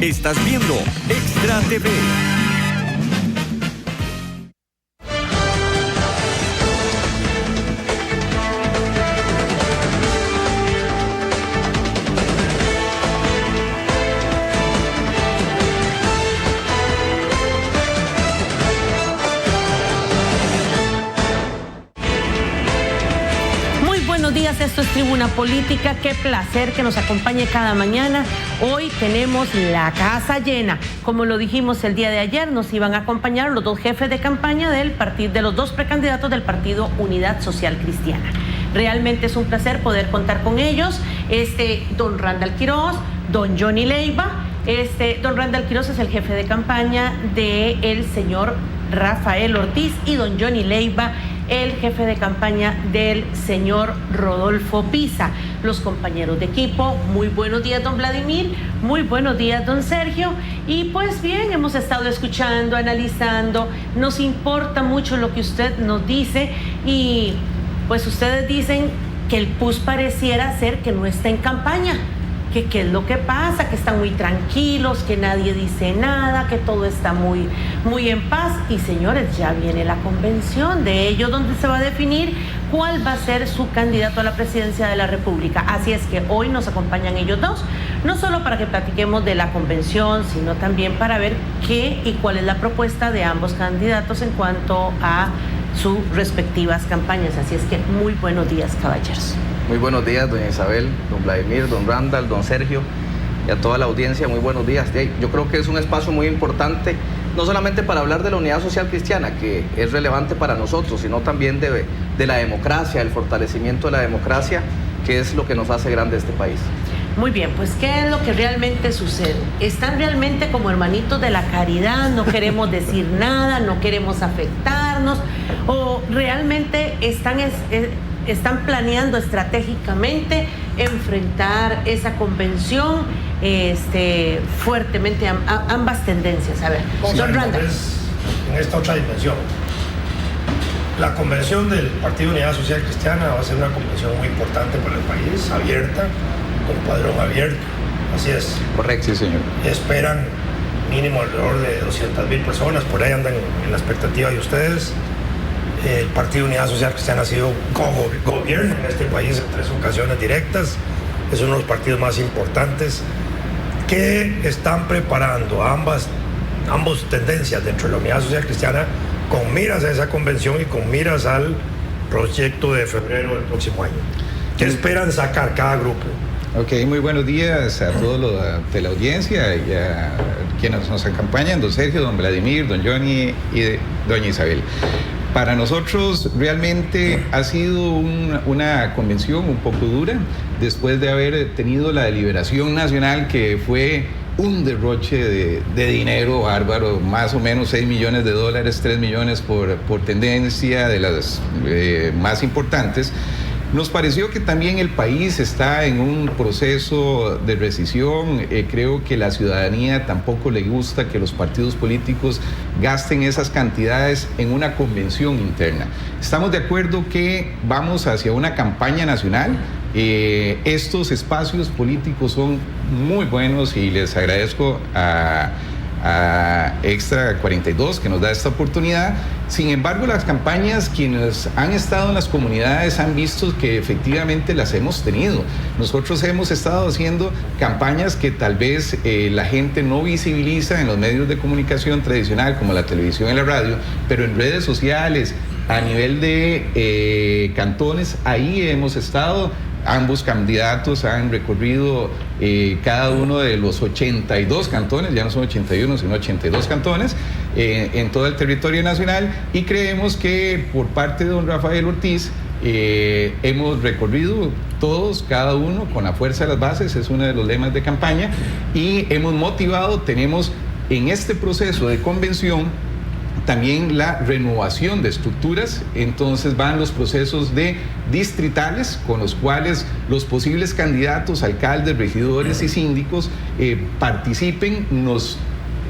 Estás viendo Extra TV. Buenos días, esto es Tribuna Política. Qué placer que nos acompañe cada mañana. Hoy tenemos la casa llena. Como lo dijimos el día de ayer, nos iban a acompañar los dos jefes de campaña de los dos precandidatos del partido Unidad Social Cristiana. Realmente es un placer poder contar con ellos. Don Randall Quiroz, don Johnny Leiva. Don Randall Quiroz es el jefe de campaña del señor Rafael Ortiz y don Johnny Leiva, el jefe de campaña del señor Rodolfo Pisa. Los compañeros de equipo, muy buenos días, don Vladimir, muy buenos días, don Sergio. Y pues bien, hemos estado escuchando, analizando, nos importa mucho lo que usted nos dice y pues ustedes dicen que el PUS pareciera ser que no está en campaña. ¿Qué es lo que pasa? Que están muy tranquilos, que nadie dice nada, que todo está muy en paz. Y señores, ya viene la convención de ellos donde se va a definir cuál va a ser su candidato a la presidencia de la República. Así es que hoy nos acompañan ellos dos, no solo para que platiquemos de la convención, sino también para ver qué y cuál es la propuesta de ambos candidatos en cuanto a sus respectivas campañas. Así es que muy buenos días, caballeros. Muy buenos días, doña Isabel, don Vladimir, don Randall, don Sergio y a toda la audiencia, muy buenos días. Yo creo que es un espacio muy importante, no solamente para hablar de la Unidad Social Cristiana, que es relevante para nosotros, sino también de la democracia, el fortalecimiento de la democracia, que es lo que nos hace grande este país. Muy bien, pues ¿qué es lo que realmente sucede? ¿Están realmente como hermanitos de la caridad? ¿No queremos decir nada? ¿No queremos afectarnos? ¿O realmente están planeando estratégicamente enfrentar esa convención fuertemente ambas tendencias? A ver, don Randall. En esta otra dimensión, la convención del Partido Unidad Social Cristiana va a ser una convención muy importante para el país, abierta, con padrón abierto, así es. Correcto, sí, señor. Esperan mínimo alrededor de 200,000 personas, por ahí andan en la expectativa de ustedes. El Partido Unidad Social Cristiana ha sido gobierno en este país en 3 ocasiones directas, es uno de los partidos más importantes que están preparando ambas tendencias dentro de la Unidad Social Cristiana con miras a esa convención y con miras al proyecto de febrero del próximo año. ¿Qué esperan sacar cada grupo? Ok, muy buenos días a todos los de la audiencia y a quienes nos acompañan, don Sergio, don Vladimir, don Johnny y doña Isabel. Para nosotros realmente ha sido una convención un poco dura, después de haber tenido la deliberación nacional que fue un derroche de dinero bárbaro, más o menos 6 millones de dólares, 3 millones por tendencia de las más importantes. Nos pareció que también el país está en un proceso de recesión. Creo que la ciudadanía tampoco le gusta que los partidos políticos gasten esas cantidades en una convención interna. Estamos de acuerdo que vamos hacia una campaña nacional. Estos espacios políticos son muy buenos y les agradezco a Extra 42 que nos da esta oportunidad. Sin embargo, las campañas, quienes han estado en las comunidades han visto que efectivamente las hemos tenido. Nosotros hemos estado haciendo campañas que tal vez la gente no visibiliza en los medios de comunicación tradicional como la televisión y la radio, pero en redes sociales, a nivel de cantones, ahí hemos estado. Ambos candidatos han recorrido cada uno de los 82 cantones, ya no son 81, sino 82 cantones, en todo el territorio nacional, y creemos que por parte de don Rafael Ortiz hemos recorrido todos, cada uno, con la fuerza de las bases, es uno de los lemas de campaña, y hemos motivado, tenemos en este proceso de convención también la renovación de estructuras. Entonces van los procesos de distritales con los cuales los posibles candidatos, alcaldes, regidores y síndicos participen, nos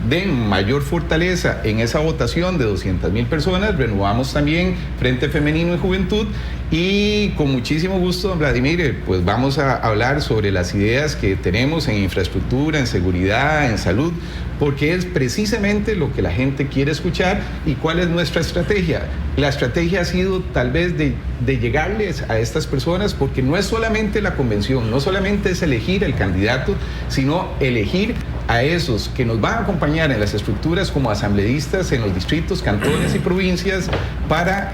den mayor fortaleza en esa votación de 200,000 personas, renovamos también Frente Femenino y Juventud, y con muchísimo gusto, don Vladimir, pues vamos a hablar sobre las ideas que tenemos en infraestructura, en seguridad, en salud, porque es precisamente lo que la gente quiere escuchar. ¿Y cuál es nuestra estrategia? La estrategia ha sido tal vez de llegarles a estas personas, porque no es solamente la convención, no solamente es elegir el candidato, sino elegir a esos que nos van a acompañar en las estructuras como asambleístas en los distritos, cantones y provincias, para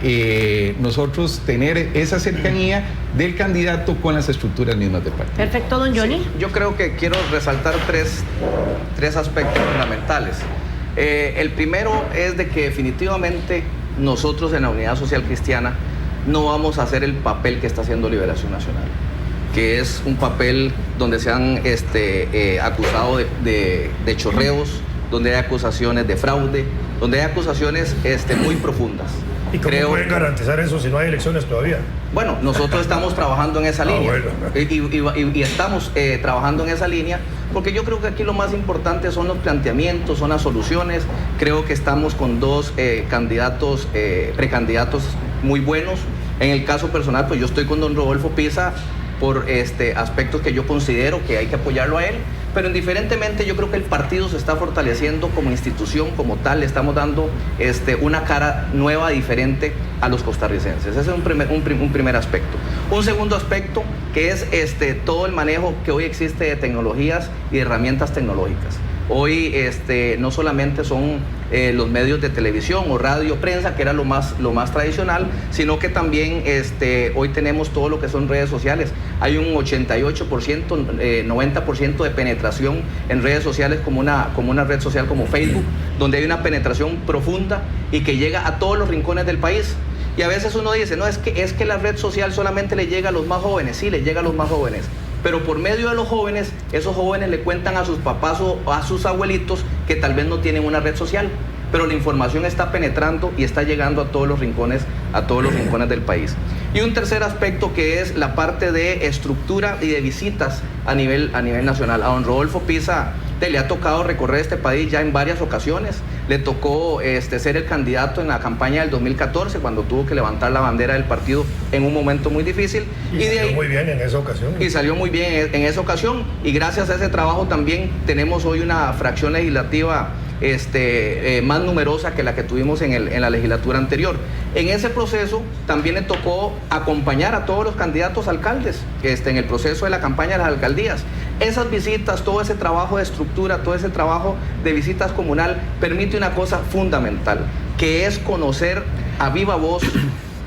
nosotros tener esa cercanía del candidato con las estructuras mismas del partido. Perfecto, don Johnny. Sí, yo creo que quiero resaltar tres aspectos fundamentales. El primero es de que definitivamente nosotros en la Unidad Social Cristiana no vamos a hacer el papel que está haciendo Liberación Nacional, que es un papel donde se han acusado de chorreos, donde hay acusaciones de fraude, donde hay acusaciones muy profundas. ¿Y cómo pueden garantizar eso si no hay elecciones todavía? Bueno, nosotros estamos trabajando en esa línea. Bueno. Y estamos trabajando en esa línea, porque yo creo que aquí lo más importante son los planteamientos, son las soluciones. Creo que estamos con dos precandidatos muy buenos. En el caso personal, pues yo estoy con don Rodolfo Pisa por aspectos que yo considero que hay que apoyarlo a él, pero indiferentemente yo creo que el partido se está fortaleciendo como institución, como tal, le estamos dando una cara nueva, diferente a los costarricenses. Ese es un primer aspecto. Un segundo aspecto que es todo el manejo que hoy existe de tecnologías y de herramientas tecnológicas. Hoy no solamente son los medios de televisión o radio, prensa, que era lo más tradicional, sino que también hoy tenemos todo lo que son redes sociales. Hay un 88%, 90% de penetración en redes sociales como una red social como Facebook, donde hay una penetración profunda y que llega a todos los rincones del país. Y a veces uno dice, no, es que la red social solamente le llega a los más jóvenes. Sí, le llega a los más jóvenes, pero por medio de los jóvenes, esos jóvenes le cuentan a sus papás o a sus abuelitos que tal vez no tienen una red social, pero la información está penetrando y está llegando a todos los rincones del país. Y un tercer aspecto que es la parte de estructura y de visitas a nivel nacional. A don Rodolfo Pisa le ha tocado recorrer este país ya en varias ocasiones. Le tocó ser el candidato en la campaña del 2014, cuando tuvo que levantar la bandera del partido en un momento muy difícil. Y salió muy bien en esa ocasión. Y salió muy bien en esa ocasión. Y gracias a ese trabajo también tenemos hoy una fracción legislativa más numerosa que la que tuvimos en la legislatura anterior. En ese proceso también le tocó acompañar a todos los candidatos alcaldes en el proceso de la campaña de las alcaldías. Esas visitas, todo ese trabajo de estructura, todo ese trabajo de visitas comunal permite una cosa fundamental, que es conocer a viva voz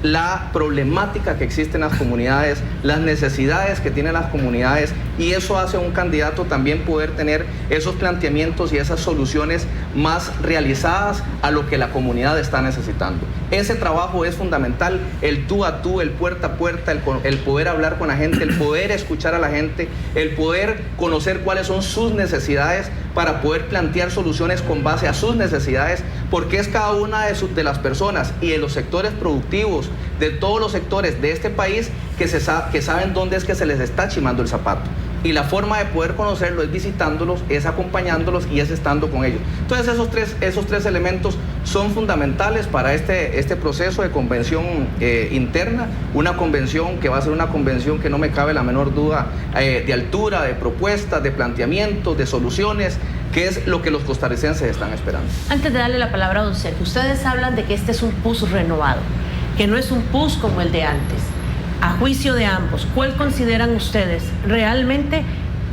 la problemática que existe en las comunidades, las necesidades que tienen las comunidades, y eso hace a un candidato también poder tener esos planteamientos y esas soluciones más realizadas a lo que la comunidad está necesitando. Ese trabajo es fundamental, el tú a tú, el puerta a puerta, el poder hablar con la gente, el poder escuchar a la gente, el poder conocer cuáles son sus necesidades para poder plantear soluciones con base a sus necesidades, porque es cada una de las personas y de los sectores productivos, de todos los sectores de este país que saben dónde es que se les está chimando el zapato. Y la forma de poder conocerlo es visitándolos, es acompañándolos y es estando con ellos. Entonces esos tres elementos son fundamentales para este proceso de convención interna, una convención que va a ser una convención que no me cabe la menor duda de altura, de propuestas, de planteamientos, de soluciones, que es lo que los costarricenses están esperando. Antes de darle la palabra a don Sergio, ustedes hablan de que este es un PUS renovado, que no es un PUS como el de antes. A juicio de ambos, ¿cuál consideran ustedes realmente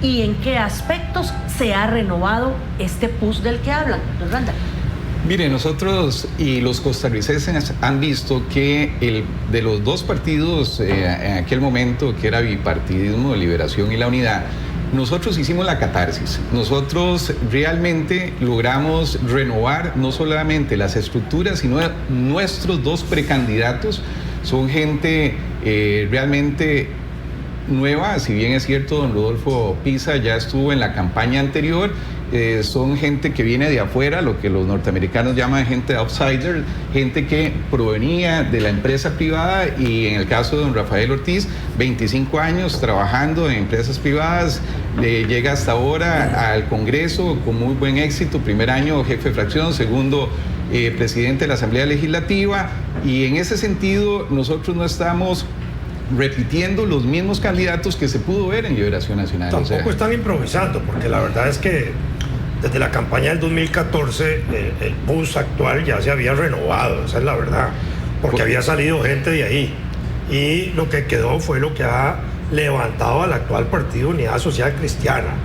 y en qué aspectos se ha renovado este PUS del que hablan? Don Randall. Mire, nosotros y los costarricenses han visto que de los dos partidos en aquel momento, que era bipartidismo, Liberación y La Unidad, nosotros hicimos la catarsis. Nosotros realmente logramos renovar no solamente las estructuras, sino nuestros dos precandidatos. Son gente realmente nueva, si bien es cierto, don Rodolfo Pisa ya estuvo en la campaña anterior. Son gente que viene de afuera, lo que los norteamericanos llaman gente outsider, gente que provenía de la empresa privada, y en el caso de don Rafael Ortiz, 25 años trabajando en empresas privadas, llega hasta ahora al Congreso con muy buen éxito, primer año jefe de fracción, segundo presidente de la Asamblea Legislativa, y en ese sentido nosotros no estamos repitiendo los mismos candidatos que se pudo ver en Liberación Nacional. Tampoco están improvisando, porque la verdad es que desde la campaña del 2014 el PUS actual ya se había renovado, esa es la verdad, porque había salido gente de ahí, y lo que quedó fue lo que ha levantado al actual Partido Unidad Social Cristiana.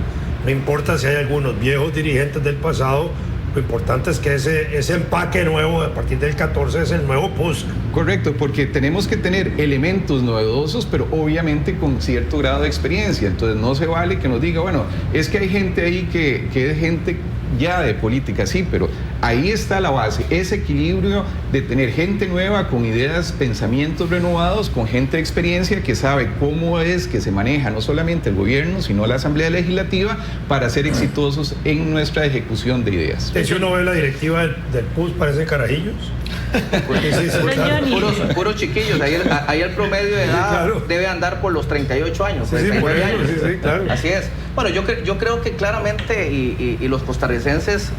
No importa si hay algunos viejos dirigentes del pasado, lo importante es que ese empaque nuevo a partir del 14 es el nuevo PUS. Correcto, porque tenemos que tener elementos novedosos, pero obviamente con cierto grado de experiencia. Entonces no se vale que nos diga, bueno, es que hay gente ahí que es gente ya de política, sí, pero ahí está la base, ese equilibrio de tener gente nueva con ideas, pensamientos renovados, con gente de experiencia que sabe cómo es que se maneja no solamente el gobierno, sino la Asamblea Legislativa, para ser exitosos en nuestra ejecución de ideas. Si uno ve la directiva del PUS, parece carajillos. Puros chiquillos, ahí el promedio de edad, claro, debe andar por los 38 años, 39 años. Sí, claro. Así es. Bueno, yo creo que claramente, y los costarricenses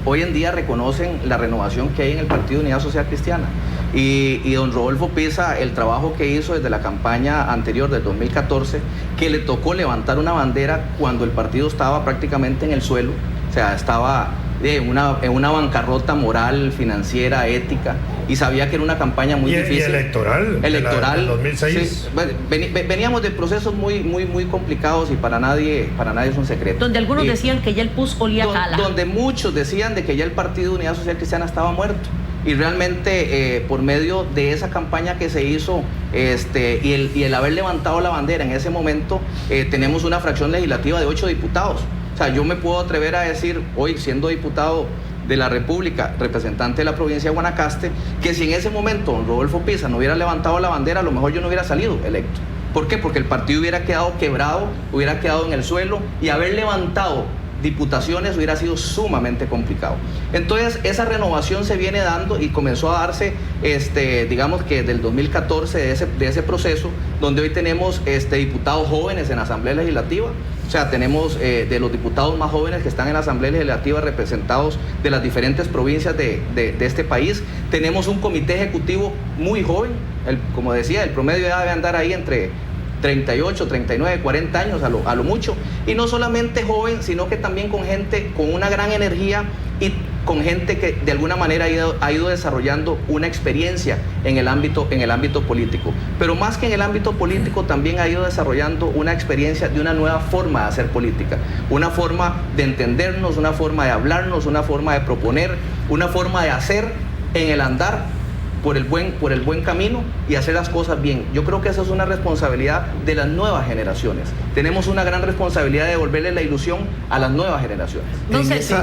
hoy en día reconocen la renovación que hay en el Partido Unidad Social Cristiana. Y don Rodolfo Pisa, el trabajo que hizo desde la campaña anterior del 2014, que le tocó levantar una bandera cuando el partido estaba prácticamente en el suelo, o sea, estaba en una bancarrota moral, financiera, ética, y sabía que era una campaña muy difícil. Y electoral. Del 2006. Sí, veníamos de procesos muy complicados, y para nadie es un secreto. Donde algunos decían que ya el PUS olía a cala. Donde muchos decían de que ya el Partido Unidad Social Cristiana estaba muerto. Y realmente por medio de esa campaña que se hizo y el haber levantado la bandera en ese momento, tenemos una fracción legislativa de 8 diputados. O sea, yo me puedo atrever a decir hoy, siendo diputado de la República, representante de la provincia de Guanacaste, que si en ese momento don Rodolfo Pisa no hubiera levantado la bandera, a lo mejor yo no hubiera salido electo. ¿Por qué? Porque el partido hubiera quedado quebrado, hubiera quedado en el suelo, y haber levantado diputaciones hubiera sido sumamente complicado. Entonces esa renovación se viene dando, y comenzó a darse digamos que del 2014 de ese proceso, donde hoy tenemos diputados jóvenes en la Asamblea Legislativa. O sea, tenemos de los diputados más jóvenes que están en la Asamblea Legislativa, representados de las diferentes provincias de este país. Tenemos un comité ejecutivo muy joven, como decía, el promedio de edad debe andar ahí entre 38, 39, 40 años a lo mucho. Y no solamente joven, sino que también con gente con una gran energía, y con gente que de alguna manera ha ido desarrollando una experiencia en el ámbito político. Pero más que en el ámbito político, también ha ido desarrollando una experiencia de una nueva forma de hacer política, una forma de entendernos, una forma de hablarnos, una forma de proponer, una forma de hacer en el andar por el buen camino, y hacer las cosas bien. Yo creo que esa es una responsabilidad de las nuevas generaciones. Tenemos una gran responsabilidad de devolverle la ilusión a las nuevas generaciones.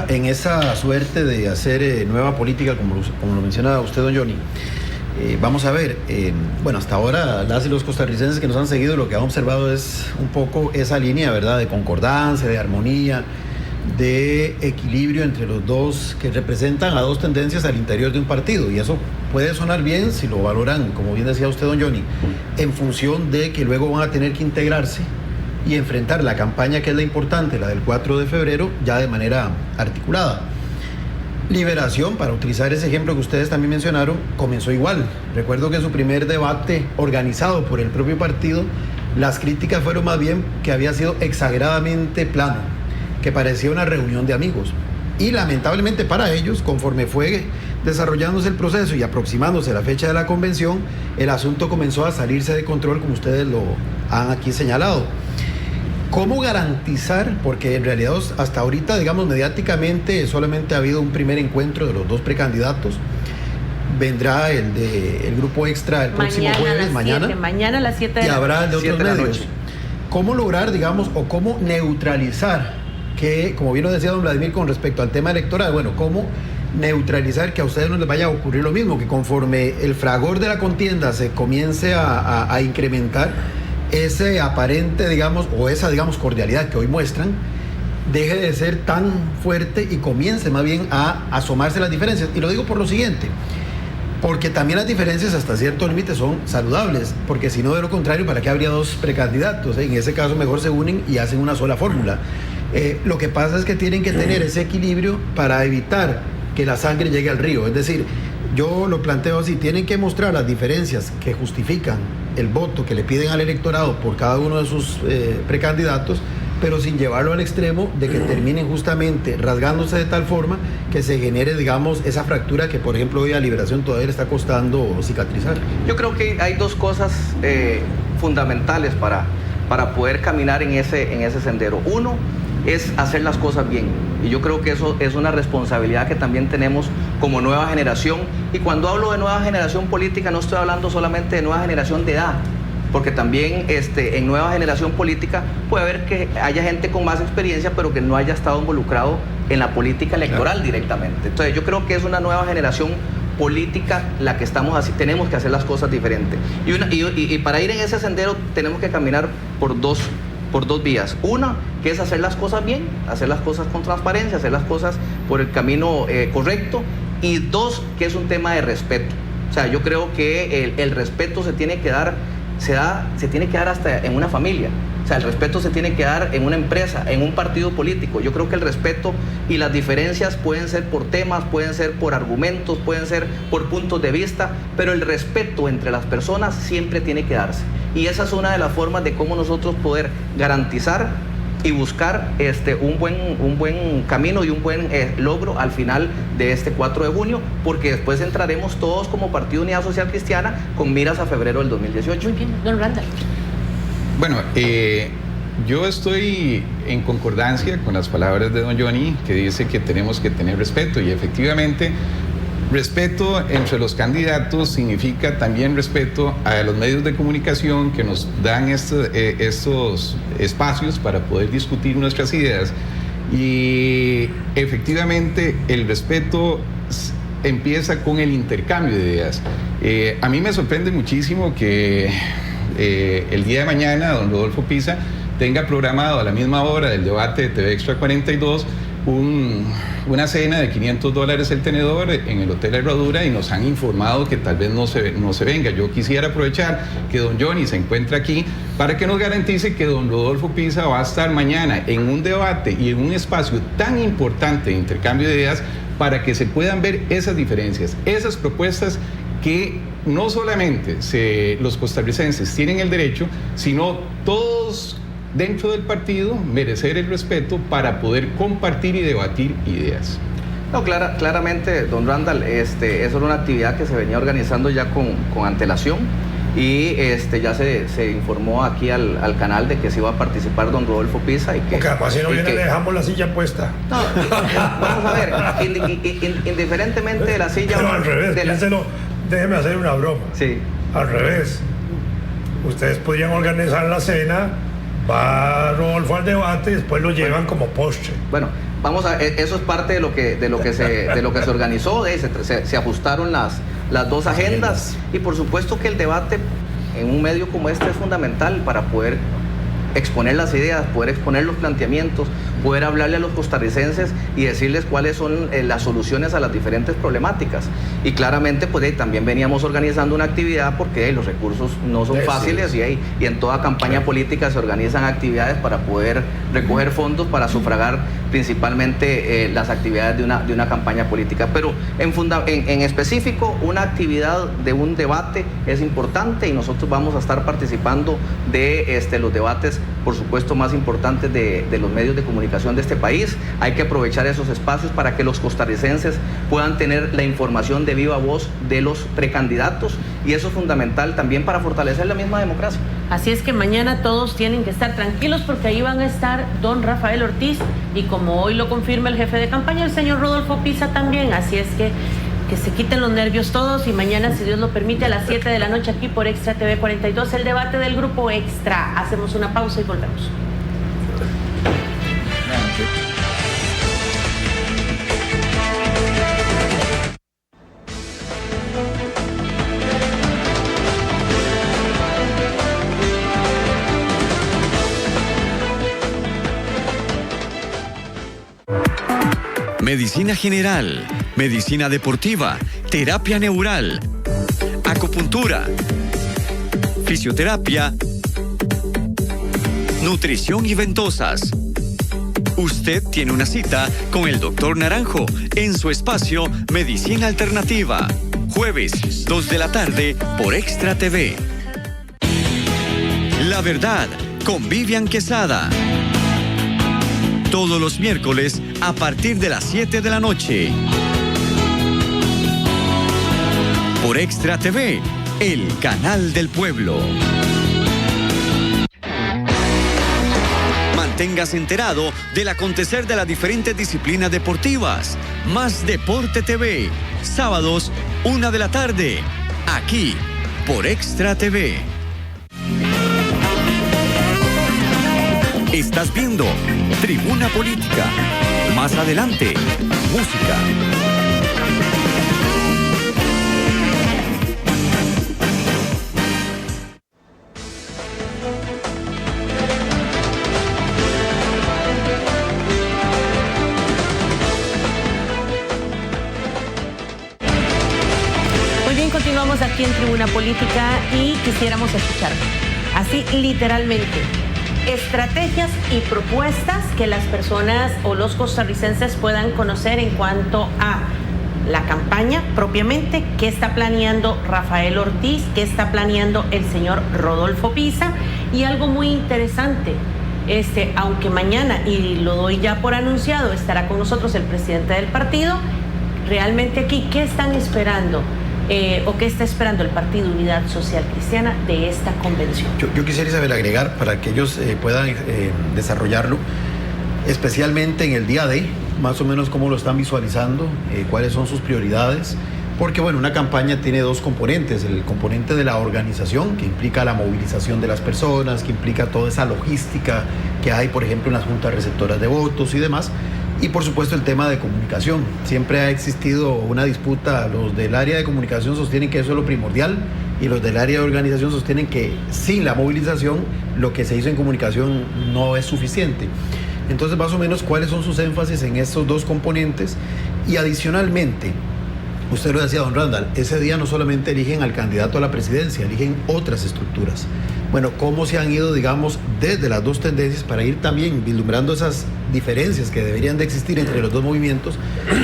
En esa suerte de hacer nueva política, como lo mencionaba usted, don Johnny, vamos a ver, bueno, hasta ahora las y los costarricenses que nos han seguido, lo que han observado es un poco esa línea, ¿verdad?, de concordancia, de armonía, de equilibrio entre los dos, que representan a dos tendencias al interior de un partido, y eso puede sonar bien si lo valoran, como bien decía usted, don Johnny, en función de que luego van a tener que integrarse y enfrentar la campaña, que es la importante, la del 4 de febrero, ya de manera articulada. Liberación, para utilizar ese ejemplo que ustedes también mencionaron, comenzó igual. Recuerdo que en su primer debate organizado por el propio partido, las críticas fueron más bien que había sido exageradamente plano, que parecía una reunión de amigos. Y lamentablemente para ellos, conforme fue desarrollándose el proceso y aproximándose la fecha de la convención, el asunto comenzó a salirse de control, como ustedes lo han aquí señalado. ¿Cómo garantizar? Porque en realidad hasta ahorita, digamos, mediáticamente solamente ha habido un primer encuentro de los dos precandidatos. Vendrá el grupo extra el próximo jueves, mañana a las 7 y habrá el de otros medios. ¿Cómo lograr, digamos, o cómo neutralizar que, como bien lo decía don Vladimir con respecto al tema electoral, bueno, cómo neutralizar que a ustedes no les vaya a ocurrir lo mismo, que conforme el fragor de la contienda se comience a incrementar, ese aparente, digamos, o esa, digamos, cordialidad que hoy muestran, deje de ser tan fuerte y comience más bien a asomarse las diferencias. Y lo digo por lo siguiente, porque también las diferencias hasta cierto límite son saludables, porque si no, de lo contrario, ¿para qué habría dos precandidatos? En ese caso mejor se unen y hacen una sola fórmula. Lo que pasa es que tienen que tener ese equilibrio para evitar que la sangre llegue al río. Es decir, yo lo planteo así, tienen que mostrar las diferencias que justifican el voto que le piden al electorado por cada uno de sus precandidatos, pero sin llevarlo al extremo de que terminen justamente rasgándose de tal forma que se genere, digamos, esa fractura que, por ejemplo, hoy a Liberación todavía le está costando cicatrizar. Yo creo que hay dos cosas fundamentales para poder caminar en ese sendero. Uno es hacer las cosas bien, y yo creo que eso es una responsabilidad que también tenemos como nueva generación. Y cuando hablo de nueva generación política, no estoy hablando solamente de nueva generación de edad, porque también en nueva generación política puede haber que haya gente con más experiencia, pero que no haya estado involucrado en la política electoral directamente. Entonces yo creo que es una nueva generación política la que estamos así, tenemos que hacer las cosas diferentes. Y para ir en ese sendero tenemos que caminar por dos vías. Una, que es hacer las cosas bien, hacer las cosas con transparencia, hacer las cosas por el camino correcto. Y dos, que es un tema de respeto. O sea, yo creo que el respeto se tiene que dar hasta en una familia. O sea, el respeto se tiene que dar en una empresa, en un partido político. Yo creo que el respeto y las diferencias pueden ser por temas, pueden ser por argumentos, pueden ser por puntos de vista, pero el respeto entre las personas siempre tiene que darse. Y esa es una de las formas de cómo nosotros poder garantizar y buscar un buen camino y un buen logro al final de este 4 de junio, porque después entraremos todos como Partido Unidad Social Cristiana con miras a febrero del 2018. Muy bien, don Randall. Bueno, yo estoy en concordancia con las palabras de don Johnny, que dice que tenemos que tener respeto, y efectivamente respeto entre los candidatos significa también respeto a los medios de comunicación que nos dan estos espacios para poder discutir nuestras ideas. Y efectivamente el respeto empieza con el intercambio de ideas. A mí me sorprende muchísimo que el día de mañana don Rodolfo Pisa tenga programado a la misma hora del debate de TV Extra 42 una cena de $500 el tenedor en el Hotel Herradura, y nos han informado que tal vez no se venga. Yo quisiera aprovechar que don Johnny se encuentra aquí para que nos garantice que don Rodolfo Pisa va a estar mañana en un debate y en un espacio tan importante de intercambio de ideas para que se puedan ver esas diferencias, esas propuestas que no solamente los costarricenses tienen el derecho, sino todos dentro del partido merecer el respeto para poder compartir y debatir ideas. No, claramente, don Randall, eso era una actividad que se venía organizando ya con antelación, y ya se informó aquí al canal de que se iba a participar don Rodolfo Pisa. Y que, porque además si no viene le dejamos la silla puesta. No, vamos a ver, indiferentemente de la silla... Pero al revés, piénselo, déjeme hacer una broma. Sí. Al revés, ustedes podrían organizar la cena, va Rodolfo al debate y después lo llevan como postre. Bueno, vamos a eso es parte de lo que se organizó. Se ajustaron las dos agendas, y por supuesto que el debate en un medio como este es fundamental para poder exponer las ideas, poder exponer los planteamientos, poder hablarle a los costarricenses y decirles cuáles son las soluciones a las diferentes problemáticas. Y claramente pues también veníamos organizando una actividad porque los recursos no son fáciles, y en toda campaña política se organizan actividades para poder recoger fondos para sufragar principalmente las actividades de una campaña política. Pero en específico, una actividad de un debate es importante, y nosotros vamos a estar participando de los debates, por supuesto, más importantes de los medios de comunicación de este país. Hay que aprovechar esos espacios para que los costarricenses puedan tener la información de viva voz de los precandidatos, y eso es fundamental también para fortalecer la misma democracia. Así es que mañana todos tienen que estar tranquilos, porque ahí van a estar don Rafael Ortiz, y como hoy lo confirma el jefe de campaña, el señor Rodolfo Pisa también. Así es que se quiten los nervios todos, y mañana, si Dios lo permite, a las 7 de la noche aquí por Extra TV 42, el debate del Grupo Extra. Hacemos una pausa y volvemos. medicina general, medicina deportiva, terapia neural, acupuntura, fisioterapia, nutrición y ventosas. Usted tiene una cita con el Dr. Naranjo en su espacio Medicina Alternativa. Jueves, 2 de la tarde por Extra TV. La verdad con Vivian Quesada. Todos los miércoles a partir de las 7 de la noche. Por Extra TV, el canal del pueblo. Manténgase enterado del acontecer de las diferentes disciplinas deportivas. Más Deporte TV, sábados, 1 de la tarde, aquí, por Extra TV. Estás viendo Tribuna Política. Más adelante, música. Muy bien, continuamos aquí en Tribuna Política y quisiéramos escuchar, así literalmente, estrategias y propuestas que las personas o los costarricenses puedan conocer en cuanto a la campaña propiamente, qué está planeando Rafael Ortiz, qué está planeando el señor Rodolfo Pisa, y algo muy interesante, aunque mañana, y lo doy ya por anunciado, estará con nosotros el presidente del partido, realmente aquí, ¿qué están esperando? ¿O qué está esperando el Partido Unidad Social Cristiana de esta convención? Yo quisiera, Isabel, agregar para que ellos puedan desarrollarlo, especialmente en el día de, más o menos cómo lo están visualizando, cuáles son sus prioridades, porque bueno, una campaña tiene dos componentes: el componente de la organización, que implica la movilización de las personas, que implica toda esa logística que hay, por ejemplo, en las juntas receptoras de votos y demás. Y por supuesto el tema de comunicación. Siempre ha existido una disputa. Los del área de comunicación sostienen que eso es lo primordial y los del área de organización sostienen que sin la movilización lo que se hizo en comunicación no es suficiente. Entonces, más o menos, ¿cuáles son sus énfasis en estos dos componentes? Y adicionalmente, usted lo decía, don Randall, ese día no solamente eligen al candidato a la presidencia, eligen otras estructuras. Bueno, cómo se han ido, digamos, desde las dos tendencias para ir también vislumbrando esas diferencias que deberían de existir entre los dos movimientos,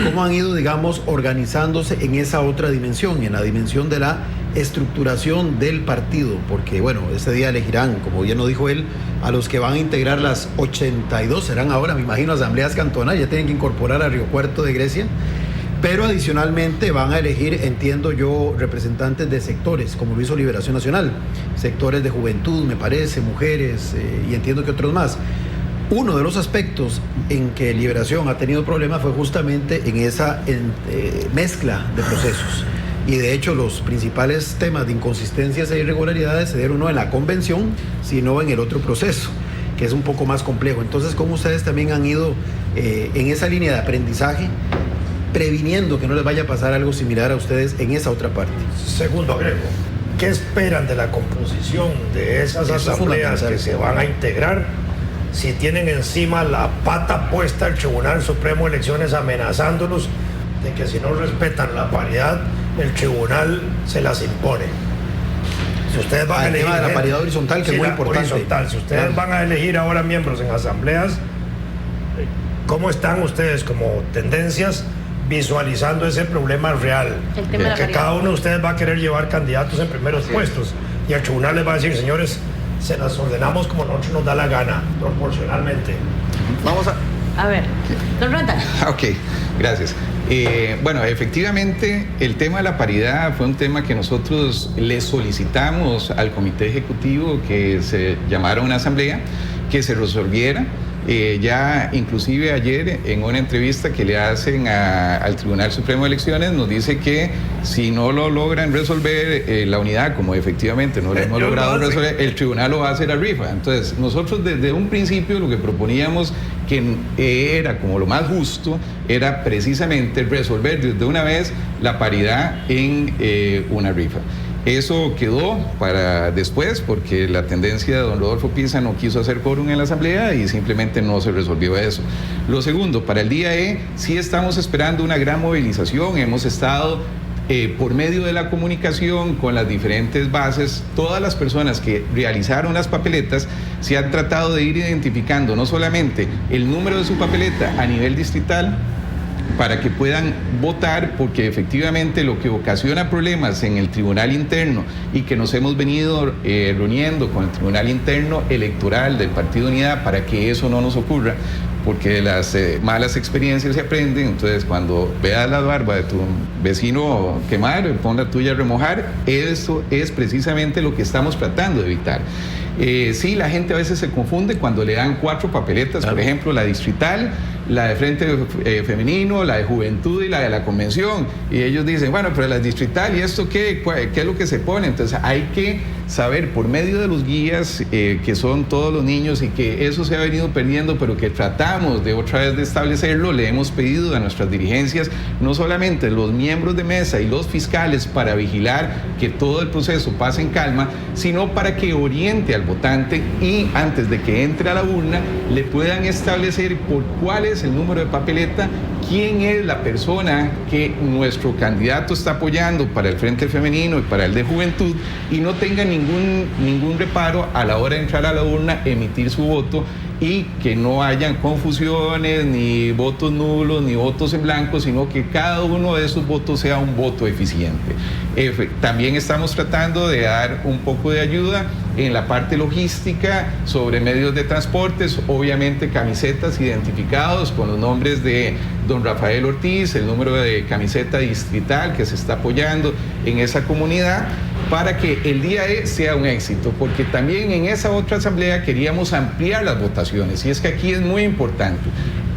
cómo han ido, digamos, organizándose en esa otra dimensión, en la dimensión de la estructuración del partido, porque bueno, ese día elegirán, como bien lo dijo él, a los que van a integrar las 82, serán ahora, me imagino, asambleas cantonales, ya tienen que incorporar a Río Cuarto de Grecia. Pero adicionalmente van a elegir, entiendo yo, representantes de sectores, como lo hizo Liberación Nacional, sectores de juventud, me parece, mujeres, y entiendo que otros más. Uno de los aspectos en que Liberación ha tenido problemas fue justamente en esa mezcla de procesos. Y de hecho los principales temas de inconsistencias e irregularidades se dieron no en la convención, sino en el otro proceso, que es un poco más complejo. Entonces, ¿cómo ustedes también han ido en esa línea de aprendizaje, previniendo que no les vaya a pasar algo similar a ustedes en esa otra parte? Segundo agrego, ¿qué esperan de la composición de esas asambleas que se van a integrar si tienen encima la pata puesta el Tribunal Supremo de Elecciones amenazándolos de que si no respetan la paridad, el tribunal se las impone? Si ustedes van a elegir tema de la paridad horizontal, que es muy importante. Horizontal. Si ustedes van a elegir ahora miembros en asambleas, ¿cómo están ustedes como tendencias visualizando ese problema real? Que cada uno de ustedes va a querer llevar candidatos en primeros puestos y el tribunal les va a decir, señores, se las ordenamos como nosotros nos da la gana, proporcionalmente. Vamos A ver, don Randall. Ok, gracias. Bueno, efectivamente, el tema de la paridad fue un tema que nosotros le solicitamos al Comité Ejecutivo que se llamara una asamblea, que se resolviera. Ya inclusive ayer en una entrevista que le hacen al Tribunal Supremo de Elecciones nos dice que si no lo logran resolver la unidad, como efectivamente no lo hemos logrado resolver, el tribunal lo va a hacer a rifa. Entonces nosotros desde un principio lo que proponíamos que era como lo más justo era precisamente resolver desde una vez la paridad en una rifa. Eso quedó para después porque la tendencia de don Rodolfo Pisa no quiso hacer quórum en la asamblea y simplemente no se resolvió eso. Lo segundo, para el día E sí estamos esperando una gran movilización. Hemos estado por medio de la comunicación con las diferentes bases, todas las personas que realizaron las papeletas se han tratado de ir identificando no solamente el número de su papeleta a nivel distrital, para que puedan votar, porque efectivamente lo que ocasiona problemas en el Tribunal Interno y que nos hemos venido reuniendo con el Tribunal Interno Electoral del Partido Unidad para que eso no nos ocurra, porque de las malas experiencias se aprenden. Entonces, cuando veas la barba de tu vecino quemar, pon la tuya a remojar. Eso es precisamente lo que estamos tratando de evitar. Sí, la gente a veces se confunde cuando le dan 4 papeletas, por ejemplo, la distrital, la de Frente Femenino, la de Juventud y la de la Convención. Y ellos dicen, bueno, pero la distrital, ¿y esto qué es lo que se pone? Entonces hay que saber por medio de los guías, que son todos los niños, y que eso se ha venido perdiendo, pero que tratamos de otra vez de establecerlo. Le hemos pedido a nuestras dirigencias, no solamente los miembros de mesa y los fiscales, para vigilar que todo el proceso pase en calma, sino para que oriente al votante y antes de que entre a la urna le puedan establecer por cuál es el número de papeleta, quién es la persona que nuestro candidato está apoyando para el Frente Femenino y para el de Juventud, y no tenga ningún reparo a la hora de entrar a la urna, emitir su voto, y que no hayan confusiones, ni votos nulos, ni votos en blanco, sino que cada uno de esos votos sea un voto eficiente. También estamos tratando de dar un poco de ayuda en la parte logística sobre medios de transportes, obviamente camisetas identificados con los nombres de don Rafael Ortiz, el número de camiseta distrital que se está apoyando en esa comunidad, para que el día E sea un éxito, porque también en esa otra asamblea queríamos ampliar las votaciones, y es que aquí es muy importante.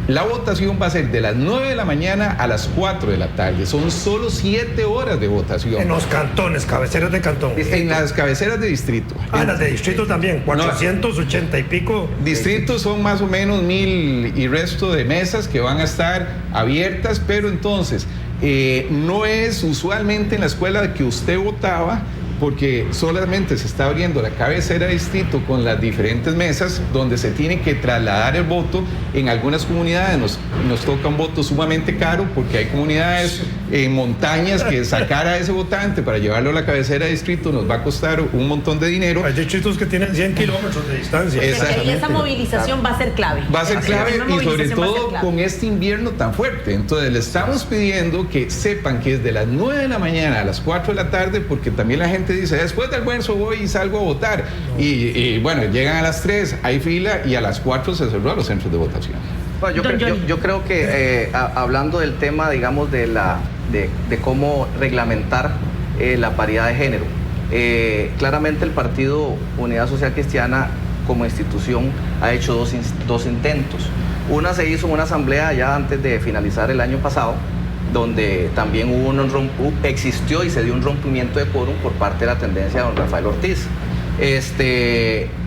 La votación va a ser de las 9 de la mañana a las 4 de la tarde. Son solo 7 horas de votación. En los cantones, cabeceras de cantón. En las cabeceras de distrito. Las de distrito también, 480 y pico. Distritos son más o menos 1000 y resto de mesas que van a estar abiertas, pero entonces no es usualmente en la escuela que usted votaba, porque solamente se está abriendo la cabecera de distrito con las diferentes mesas donde se tiene que trasladar el voto. En algunas comunidades nos toca un voto sumamente caro, porque hay comunidades en montañas que sacar a ese votante para llevarlo a la cabecera de distrito nos va a costar un montón de dinero. Hay distritos que tienen 100 kilómetros de distancia. Y esa movilización va a ser clave. Va a ser clave, y sobre todo con este invierno tan fuerte. Entonces le estamos pidiendo que sepan que es de las 9 de la mañana a las 4 de la tarde, porque también la gente dice, después del almuerzo voy y salgo a votar. Y bueno, llegan a las 3, hay fila, y a las 4 se cerró a los centros de votación. Bueno, yo creo que hablando del tema, digamos, de cómo reglamentar la paridad de género, claramente el Partido Unidad Social Cristiana como institución ha hecho dos intentos. Una se hizo en una asamblea ya antes de finalizar el año pasado, donde también existió y se dio un rompimiento de quórum por parte de la tendencia de don Rafael Ortiz.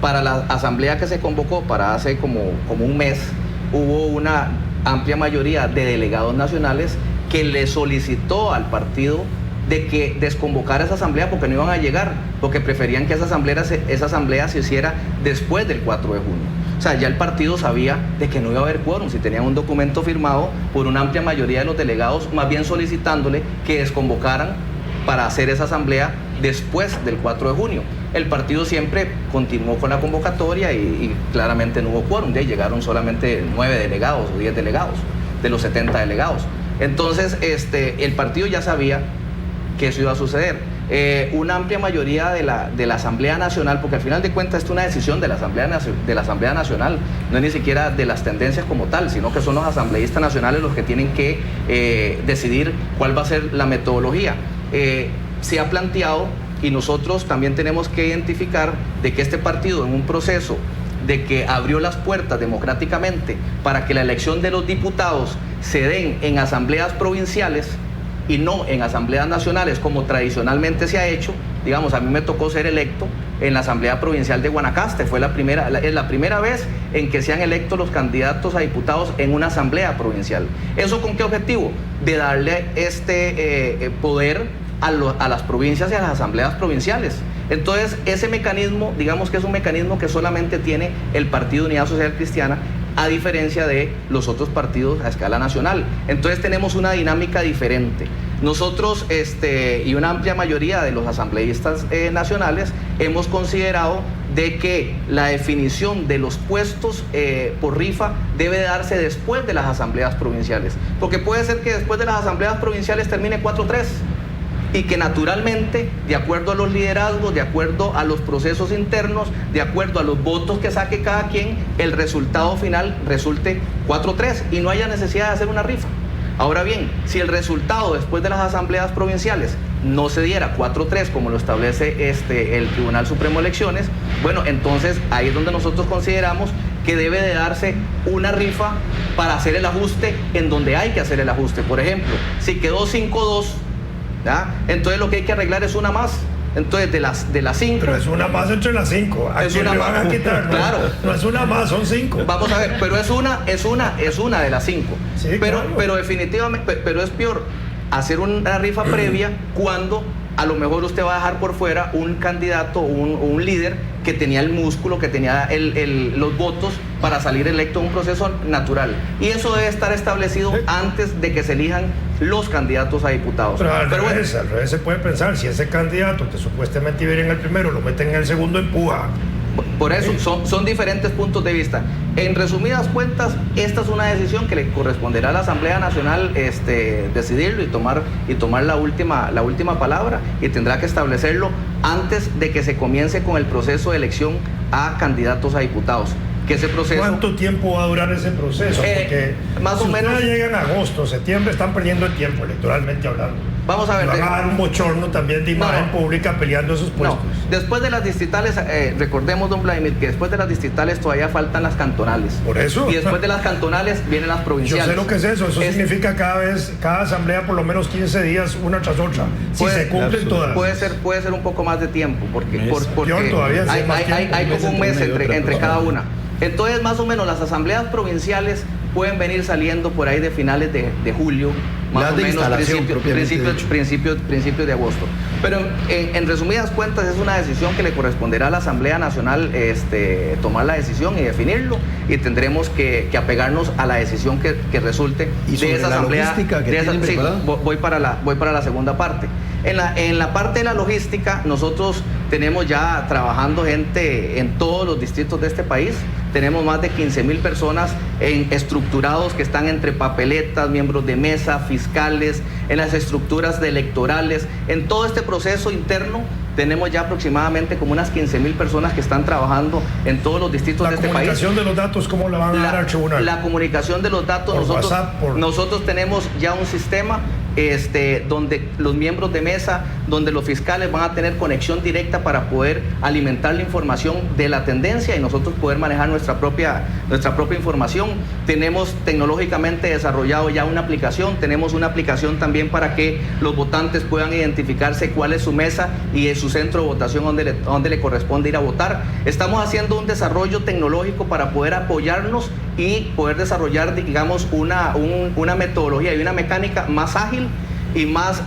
Para la asamblea que se convocó para hace como un mes, hubo una amplia mayoría de delegados nacionales que le solicitó al partido de que desconvocara esa asamblea porque no iban a llegar, porque preferían que esa asamblea se hiciera después del 4 de junio. O sea, ya el partido sabía de que no iba a haber quórum si tenían un documento firmado por una amplia mayoría de los delegados, más bien solicitándole que desconvocaran para hacer esa asamblea después del 4 de junio. El partido siempre continuó con la convocatoria y claramente no hubo quórum. De ahí llegaron solamente 9 delegados o 10 delegados de los 70 delegados. Entonces, el partido ya sabía que eso iba a suceder. Una amplia mayoría de la Asamblea Nacional, porque al final de cuentas es una decisión de la Asamblea Nacional, no es ni siquiera de las tendencias como tal, sino que son los asambleístas nacionales los que tienen que decidir cuál va a ser la metodología. Se ha planteado, y nosotros también tenemos que identificar, de que este partido, en un proceso de que abrió las puertas democráticamente para que la elección de los diputados se den en asambleas provinciales y no en asambleas nacionales como tradicionalmente se ha hecho. Digamos, a mí me tocó ser electo en la Asamblea Provincial de Guanacaste, es la primera vez en que se han electo los candidatos a diputados en una asamblea provincial. ¿Eso con qué objetivo? De darle este poder a las provincias y a las asambleas provinciales. Entonces, ese mecanismo, digamos que es un mecanismo que solamente tiene el Partido Unidad Social Cristiana, a diferencia de los otros partidos a escala nacional. Entonces tenemos una dinámica diferente. Nosotros y una amplia mayoría de los asambleístas nacionales hemos considerado de que la definición de los puestos por rifa debe darse después de las asambleas provinciales, porque puede ser que después de las asambleas provinciales termine 4-3 y que naturalmente, de acuerdo a los liderazgos, de acuerdo a los procesos internos, de acuerdo a los votos que saque cada quien, el resultado final resulte 4-3 y no haya necesidad de hacer una rifa. Ahora bien, si el resultado después de las asambleas provinciales no se diera 4-3 como lo establece el Tribunal Supremo de Elecciones, bueno, entonces ahí es donde nosotros consideramos que debe de darse una rifa para hacer el ajuste en donde hay que hacer el ajuste. Por ejemplo, si quedó 5-2, ¿ya? Entonces lo que hay que arreglar es una más. Entonces de las 5. Pero es una más entre las 5. ¿A quién le van a quitar? No, claro. No es una más, son 5. Vamos a ver, pero es una de las 5. Sí, pero, claro. pero definitivamente, pero es peor hacer una rifa previa cuando a lo mejor usted va a dejar por fuera un candidato, un líder que tenía el músculo, que tenía los votos para salir electo en un proceso natural. Y eso debe estar establecido antes de que se elijan los candidatos a diputados. Pero al revés se puede pensar, si ese candidato que supuestamente iba a ir en el primero, lo meten en el segundo, empuja. Por eso, son diferentes puntos de vista. En resumidas cuentas, esta es una decisión que le corresponderá a la Asamblea Nacional decidirlo y tomar la última palabra, y tendrá que establecerlo antes de que se comience con el proceso de elección a candidatos a diputados. Que ese proceso... ¿Cuánto tiempo va a durar ese proceso? Porque más si o menos llega en agosto, septiembre, están perdiendo el tiempo electoralmente hablando. Vamos a ver. Van a dar un bochorno también de imagen pública peleando esos puestos. No. Después de las distritales, recordemos, don Vladimir, que después de las distritales todavía faltan las cantonales. Por eso. Y después de las cantonales vienen las provinciales. Yo sé lo que es eso. Eso significa cada asamblea por lo menos 15 días, una tras otra. Si se cumplen todas. Puede ser un poco más de tiempo, porque todavía hay como un mes entre cada una. Entonces, más o menos, las asambleas provinciales pueden venir saliendo por ahí de finales de julio, más o menos principios de agosto. Pero en resumidas cuentas, es una decisión que le corresponderá a la Asamblea Nacional tomar la decisión y definirlo, y tendremos que apegarnos a la decisión que resulte de esa asamblea. Voy para la segunda parte. En la parte de la logística, nosotros tenemos ya trabajando gente en todos los distritos de este país. Tenemos más de 15,000 personas estructurados que están entre papeletas, miembros de mesa, fiscales, en las estructuras electorales. En todo este proceso interno tenemos ya aproximadamente como unas 15,000 personas que están trabajando en todos los distritos de este país. ¿La comunicación de los datos cómo la van a dar al tribunal? La comunicación de los datos, nosotros tenemos ya un sistema donde los miembros de mesa, donde los fiscales van a tener conexión directa para poder alimentar la información de la tendencia y nosotros poder manejar nuestra propia información. Tenemos tecnológicamente desarrollado ya una aplicación, tenemos una aplicación también para que los votantes puedan identificarse cuál es su mesa y su centro de votación donde le corresponde ir a votar. Estamos haciendo un desarrollo tecnológico para poder apoyarnos y poder desarrollar, digamos, una metodología y una mecánica más ágil y más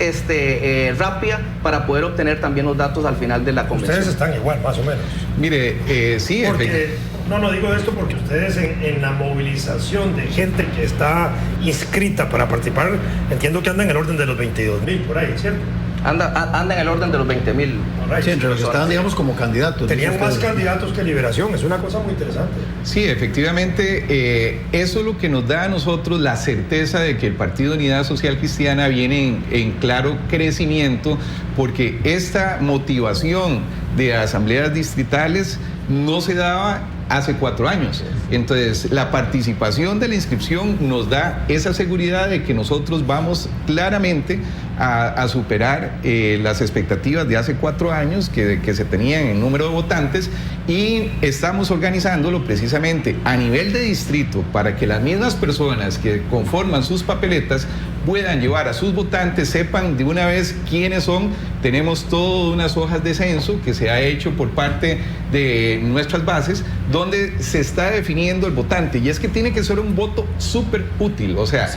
rápida para poder obtener también los datos al final de la convención. Ustedes están igual, más o menos. Mire, sí, porque no digo esto porque ustedes en la movilización de gente que está inscrita para participar, entiendo que andan en el orden de los 22,000 por ahí, ¿cierto? Anda en el orden de los 20,000. Sí, entre los que estaban, digamos, como candidatos. Tenían más candidatos que Liberación, es una cosa muy interesante. Sí, efectivamente, eso es lo que nos da a nosotros la certeza de que el Partido Unidad Social Cristiana viene en claro crecimiento, porque esta motivación de asambleas distritales no se daba hace 4 años. Entonces, la participación de la inscripción nos da esa seguridad de que nosotros vamos claramente a superar las expectativas de hace 4 años que se tenían en número de votantes, y estamos organizándolo precisamente a nivel de distrito para que las mismas personas que conforman sus papeletas puedan llevar a sus votantes, sepan de una vez quiénes son. Tenemos todas unas hojas de censo que se ha hecho por parte de nuestras bases, donde se está definiendo el votante, y es que tiene que ser un voto súper útil, o sea,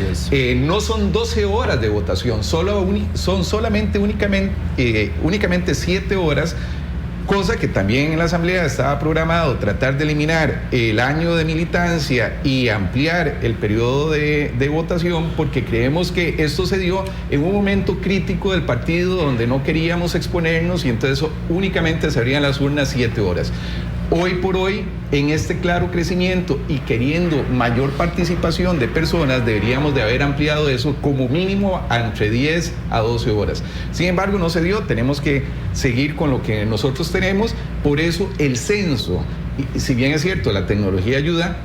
no son 12 horas de votación, son solamente únicamente 7 horas, cosa que también en la Asamblea estaba programado tratar de eliminar el año de militancia y ampliar el periodo de votación, porque creemos que esto se dio en un momento crítico del partido donde no queríamos exponernos, y entonces únicamente se abrían las urnas 7 horas. Hoy por hoy, en este claro crecimiento y queriendo mayor participación de personas, deberíamos de haber ampliado eso como mínimo entre 10 a 12 horas. Sin embargo, no se dio, tenemos que seguir con lo que nosotros tenemos, por eso el censo, si bien es cierto, la tecnología ayuda,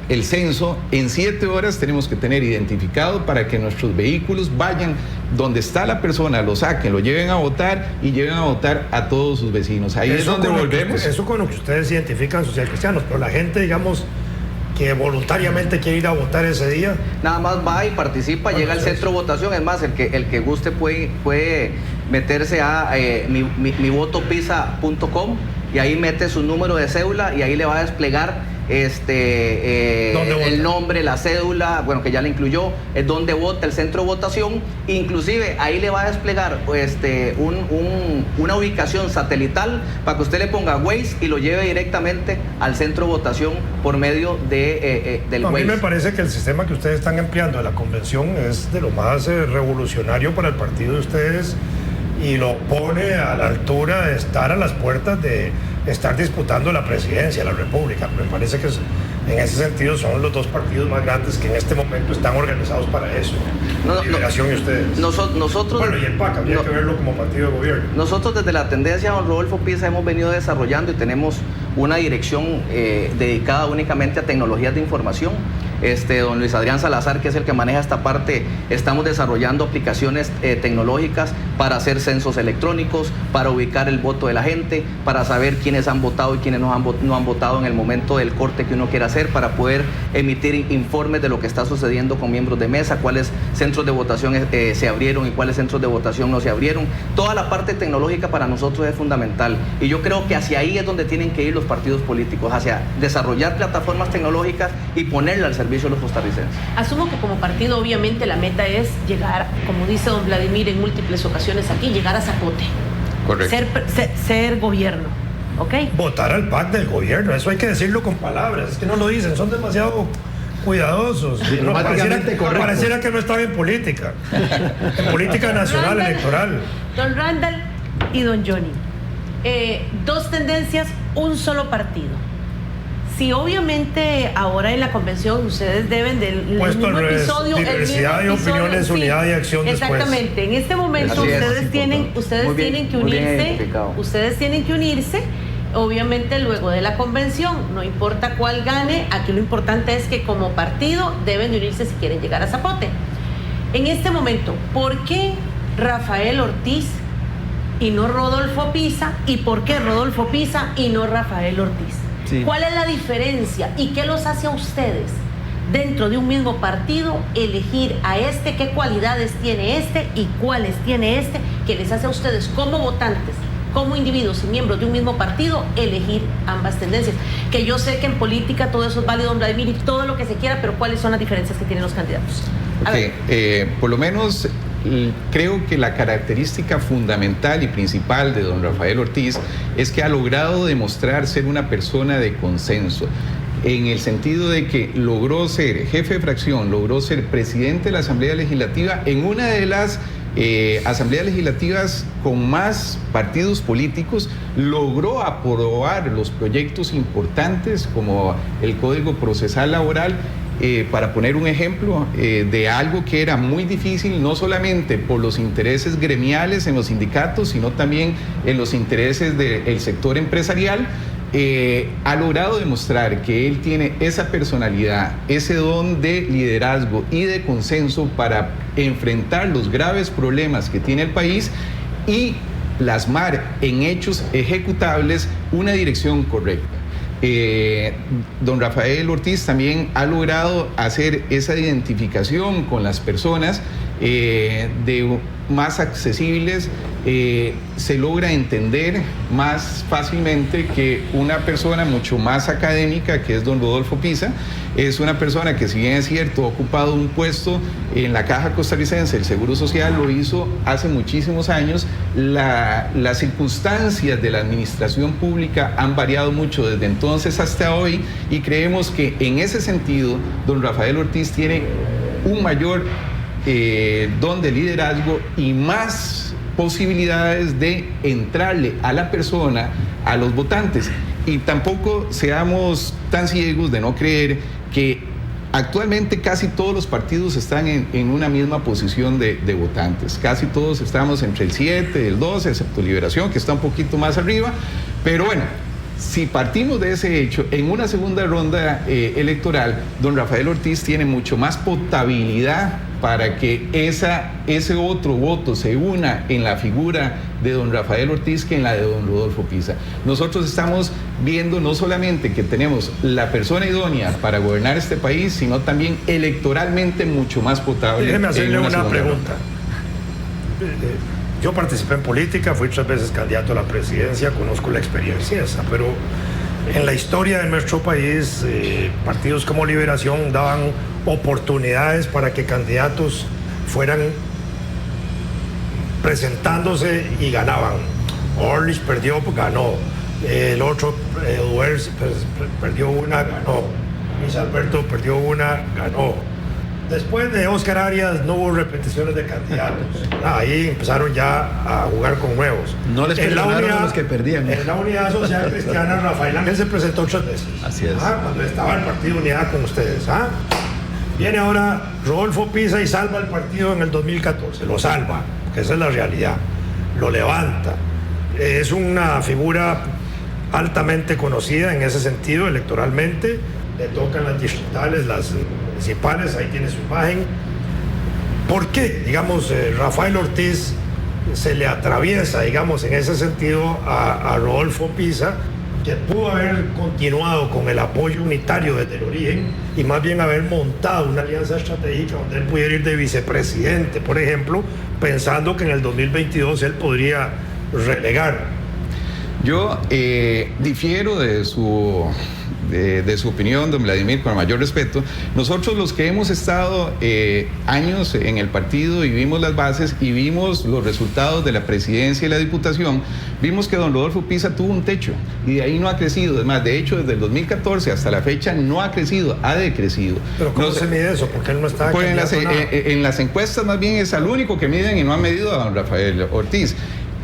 el censo en 7 horas tenemos que tener identificado para que nuestros vehículos vayan donde está la persona, lo saquen, lo lleven a votar y lleven a votar a todos sus vecinos. Ahí es donde volvemos. Eso con lo que ustedes identifican social cristianos, pero la gente, digamos, que voluntariamente quiere ir a votar ese día, nada más va y participa, llega al centro de votación. Es más, el que guste puede meterse a mivotopisa.com y ahí mete su número de cédula y ahí le va a desplegar el nombre, la cédula, bueno, que ya le incluyó, es donde vota, el centro de votación. Inclusive ahí le va a desplegar una ubicación satelital para que usted le ponga Waze y lo lleve directamente al centro de votación por medio del Waze. A mí me parece que el sistema que ustedes están empleando de la convención es de lo más revolucionario para el partido de ustedes, y lo pone a la altura de estar a las puertas de estar disputando la presidencia de la República. Me parece que en ese sentido son los dos partidos más grandes que en este momento están organizados para eso. Liberación y ustedes. Nosotros, bueno, y el PAC, habría que verlo como partido de gobierno. Nosotros desde la tendencia don Rodolfo Pisa hemos venido desarrollando y tenemos una dirección dedicada únicamente a tecnologías de información. Don Luis Adrián Salazar, que es el que maneja esta parte, estamos desarrollando aplicaciones tecnológicas para hacer censos electrónicos, para ubicar el voto de la gente, para saber quiénes han votado y quiénes no han votado en el momento del corte que uno quiera hacer, para poder emitir informes de lo que está sucediendo con miembros de mesa, cuáles centros de votación se abrieron y cuáles centros de votación no se abrieron. Toda la parte tecnológica para nosotros es fundamental, y yo creo que hacia ahí es donde tienen que ir los partidos políticos, hacia desarrollar plataformas tecnológicas y ponerla al servicio de los costarricenses. Asumo que como partido obviamente la meta es llegar, como dice don Vladimir en múltiples ocasiones aquí, llegar a Zapote. Correcto. Ser gobierno, ¿ok? Votar al PAC del gobierno, eso hay que decirlo con palabras, es que no lo dicen, son demasiado cuidadosos. Pareciera que no están en política nacional, electoral. Don Randall y don Johnny, dos tendencias, un solo partido. Si obviamente ahora en la convención ustedes deben del mismo episodio, diversidad de opiniones, unidad de acción. Exactamente. Después. En este momento ustedes tienen que unirse. Obviamente luego de la convención, no importa cuál gane, aquí lo importante es que como partido deben de unirse si quieren llegar a Zapote. En este momento, ¿por qué Rafael Ortiz y no Rodolfo Pisa? ¿Y por qué Rodolfo Pisa y no Rafael Ortiz? Sí. ¿Cuál es la diferencia y qué los hace a ustedes dentro de un mismo partido elegir a este? ¿Qué cualidades tiene este y cuáles tiene este que les hace a ustedes como votantes, como individuos y miembros de un mismo partido, elegir ambas tendencias? Que yo sé que en política todo eso es válido, don Vladimir, y todo lo que se quiera, pero ¿cuáles son las diferencias que tienen los candidatos? Por lo menos creo que la característica fundamental y principal de don Rafael Ortiz es que ha logrado demostrar ser una persona de consenso, en el sentido de que logró ser jefe de fracción, logró ser presidente de la Asamblea Legislativa en una de las asambleas legislativas con más partidos políticos, logró aprobar los proyectos importantes como el Código Procesal Laboral, para poner un ejemplo de algo que era muy difícil, no solamente por los intereses gremiales en los sindicatos, sino también en los intereses del sector empresarial. Ha logrado demostrar que él tiene esa personalidad, ese don de liderazgo y de consenso para enfrentar los graves problemas que tiene el país y plasmar en hechos ejecutables una dirección correcta. don Rafael Ortiz también ha logrado hacer esa identificación con las personas más accesibles. Se logra entender más fácilmente que una persona mucho más académica, que es don Rodolfo Pisa, es una persona que, si bien es cierto, ha ocupado un puesto en la Caja Costarricense del Seguro Social, lo hizo hace muchísimos años. Las circunstancias de la administración pública han variado mucho desde entonces hasta hoy, y creemos que en ese sentido don Rafael Ortiz tiene un mayor don de liderazgo y más posibilidades de entrarle a la persona, a los votantes. Y tampoco seamos tan ciegos de no creer que actualmente casi todos los partidos están en una misma posición de votantes. Casi todos estamos entre el 7, el 12, excepto Liberación, que está un poquito más arriba. Pero bueno, si partimos de ese hecho, en una segunda ronda electoral, don Rafael Ortiz tiene mucho más potabilidad para que ese otro voto se una en la figura de don Rafael Ortiz que en la de don Rodolfo Pisa. Nosotros estamos viendo no solamente que tenemos la persona idónea para gobernar este país, sino también electoralmente mucho más potable. Déjeme hacerle una pregunta. Yo participé en política, fui 3 veces candidato a la presidencia, conozco la experiencia esa, pero en la historia de nuestro país, partidos como Liberación daban oportunidades para que candidatos fueran presentándose y ganaban. Orlich perdió, ganó. El otro, Eduers, perdió una, ganó. Luis Alberto perdió una, ganó. Después de Oscar Arias no hubo repeticiones de candidatos. Ahí empezaron ya a jugar con nuevos. No les perdonaron a los que perdían. En la Unidad Social Cristiana, Rafael Ángel se presentó 3 veces. Así es. Cuando estaba el Partido Unidad con ustedes. Viene ahora Rodolfo Pisa y salva el partido en el 2014. Lo salva, que esa es la realidad. Lo levanta. Es una figura altamente conocida en ese sentido electoralmente. Le tocan las distritales, las municipales, ahí tiene su imagen. ¿Por qué, digamos, Rafael Ortiz se le atraviesa, digamos, en ese sentido a Rodolfo Pisa, que pudo haber continuado con el apoyo unitario desde el origen y más bien haber montado una alianza estratégica donde él pudiera ir de vicepresidente, por ejemplo, pensando que en el 2022 él podría relegar? Yo difiero de su opinión, don Vladimir, con el mayor respeto. Nosotros, los que hemos estado años en el partido y vimos las bases y vimos los resultados de la presidencia y la diputación, vimos que don Rodolfo Pisa tuvo un techo y de ahí no ha crecido. Además, de hecho, desde el 2014 hasta la fecha no ha crecido, ha decrecido. ¿Pero cómo se mide eso? Porque él no está... Pues en las encuestas más bien es al único que miden y no han medido a don Rafael Ortiz.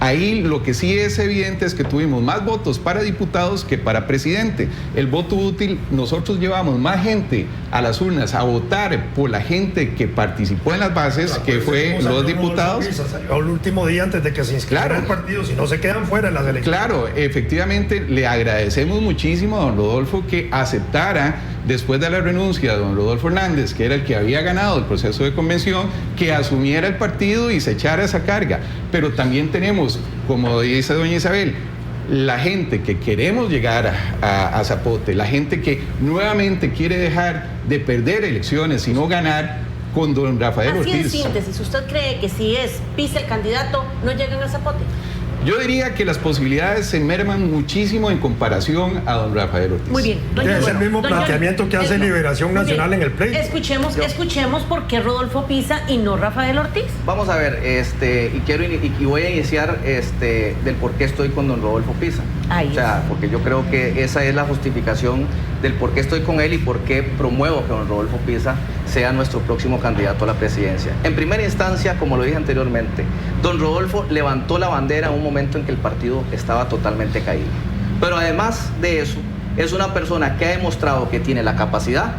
Ahí lo que sí es evidente es que tuvimos más votos para diputados que para presidente. El voto útil, nosotros llevamos más gente a las urnas a votar por la gente que participó en las bases, que fue los diputados. Salió el último día antes de que se inscribiera el partido, si no se quedan fuera en las elecciones. Claro, efectivamente, le agradecemos muchísimo a don Rodolfo que aceptara, después de la renuncia de don Rodolfo Hernández, que era el que había ganado el proceso de convención, que asumiera el partido y se echara esa carga. Pero también tenemos, como dice doña Isabel, la gente que queremos llegar a Zapote, la gente que nuevamente quiere dejar de perder elecciones y no ganar con don Rafael Ortiz. Así en síntesis, ¿usted cree que si es Pisa el candidato, no llegan a Zapote? Yo diría que las posibilidades se merman muchísimo en comparación a don Rafael Ortiz. Muy bien. Es el mismo planteamiento que hace Liberación Nacional en el pleito. Escuchemos por qué Rodolfo Pisa y no Rafael Ortiz. Vamos a ver, y voy a iniciar del por qué estoy con don Rodolfo Pisa. O sea, porque yo creo que esa es la justificación del por qué estoy con él y por qué promuevo que don Rodolfo Pisa sea nuestro próximo candidato a la presidencia. En primera instancia, como lo dije anteriormente, don Rodolfo levantó la bandera en un momento en que el partido estaba totalmente caído. Pero además de eso, es una persona que ha demostrado que tiene la capacidad,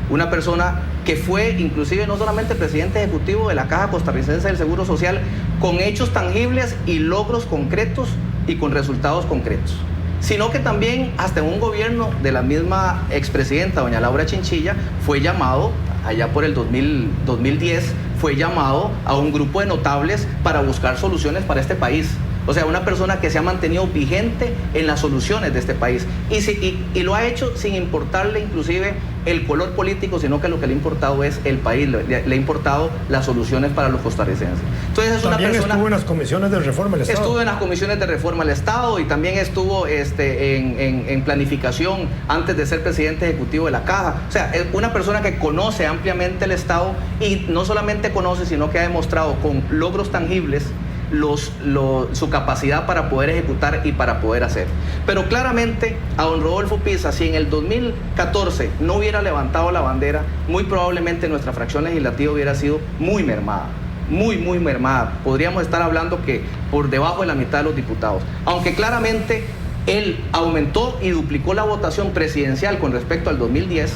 una persona que fue inclusive no solamente presidente ejecutivo de la Caja Costarricense del Seguro Social, con hechos tangibles y logros concretos y con resultados concretos, sino que también hasta en un gobierno de la misma expresidenta, doña Laura Chinchilla, fue llamado, allá por el 2010, fue llamado a un grupo de notables para buscar soluciones para este país. O sea, una persona que se ha mantenido vigente en las soluciones de este país y lo ha hecho sin importarle inclusive el color político, sino que lo que le ha importado es el país, le ha importado las soluciones para los costarricenses. Entonces es una persona... estuvo en las comisiones de reforma del Estado. Estuvo en las comisiones de reforma del Estado y también estuvo en planificación antes de ser presidente ejecutivo de la Caja. O sea, es una persona que conoce ampliamente el Estado y no solamente conoce, sino que ha demostrado con logros tangibles su capacidad para poder ejecutar y para poder hacer. Pero claramente a don Rodolfo Pisa, si en el 2014 no hubiera levantado la bandera, muy probablemente nuestra fracción legislativa hubiera sido muy mermada. Muy mermada. Podríamos estar hablando que por debajo de la mitad de los diputados. Aunque claramente él aumentó y duplicó la votación presidencial con respecto al 2010,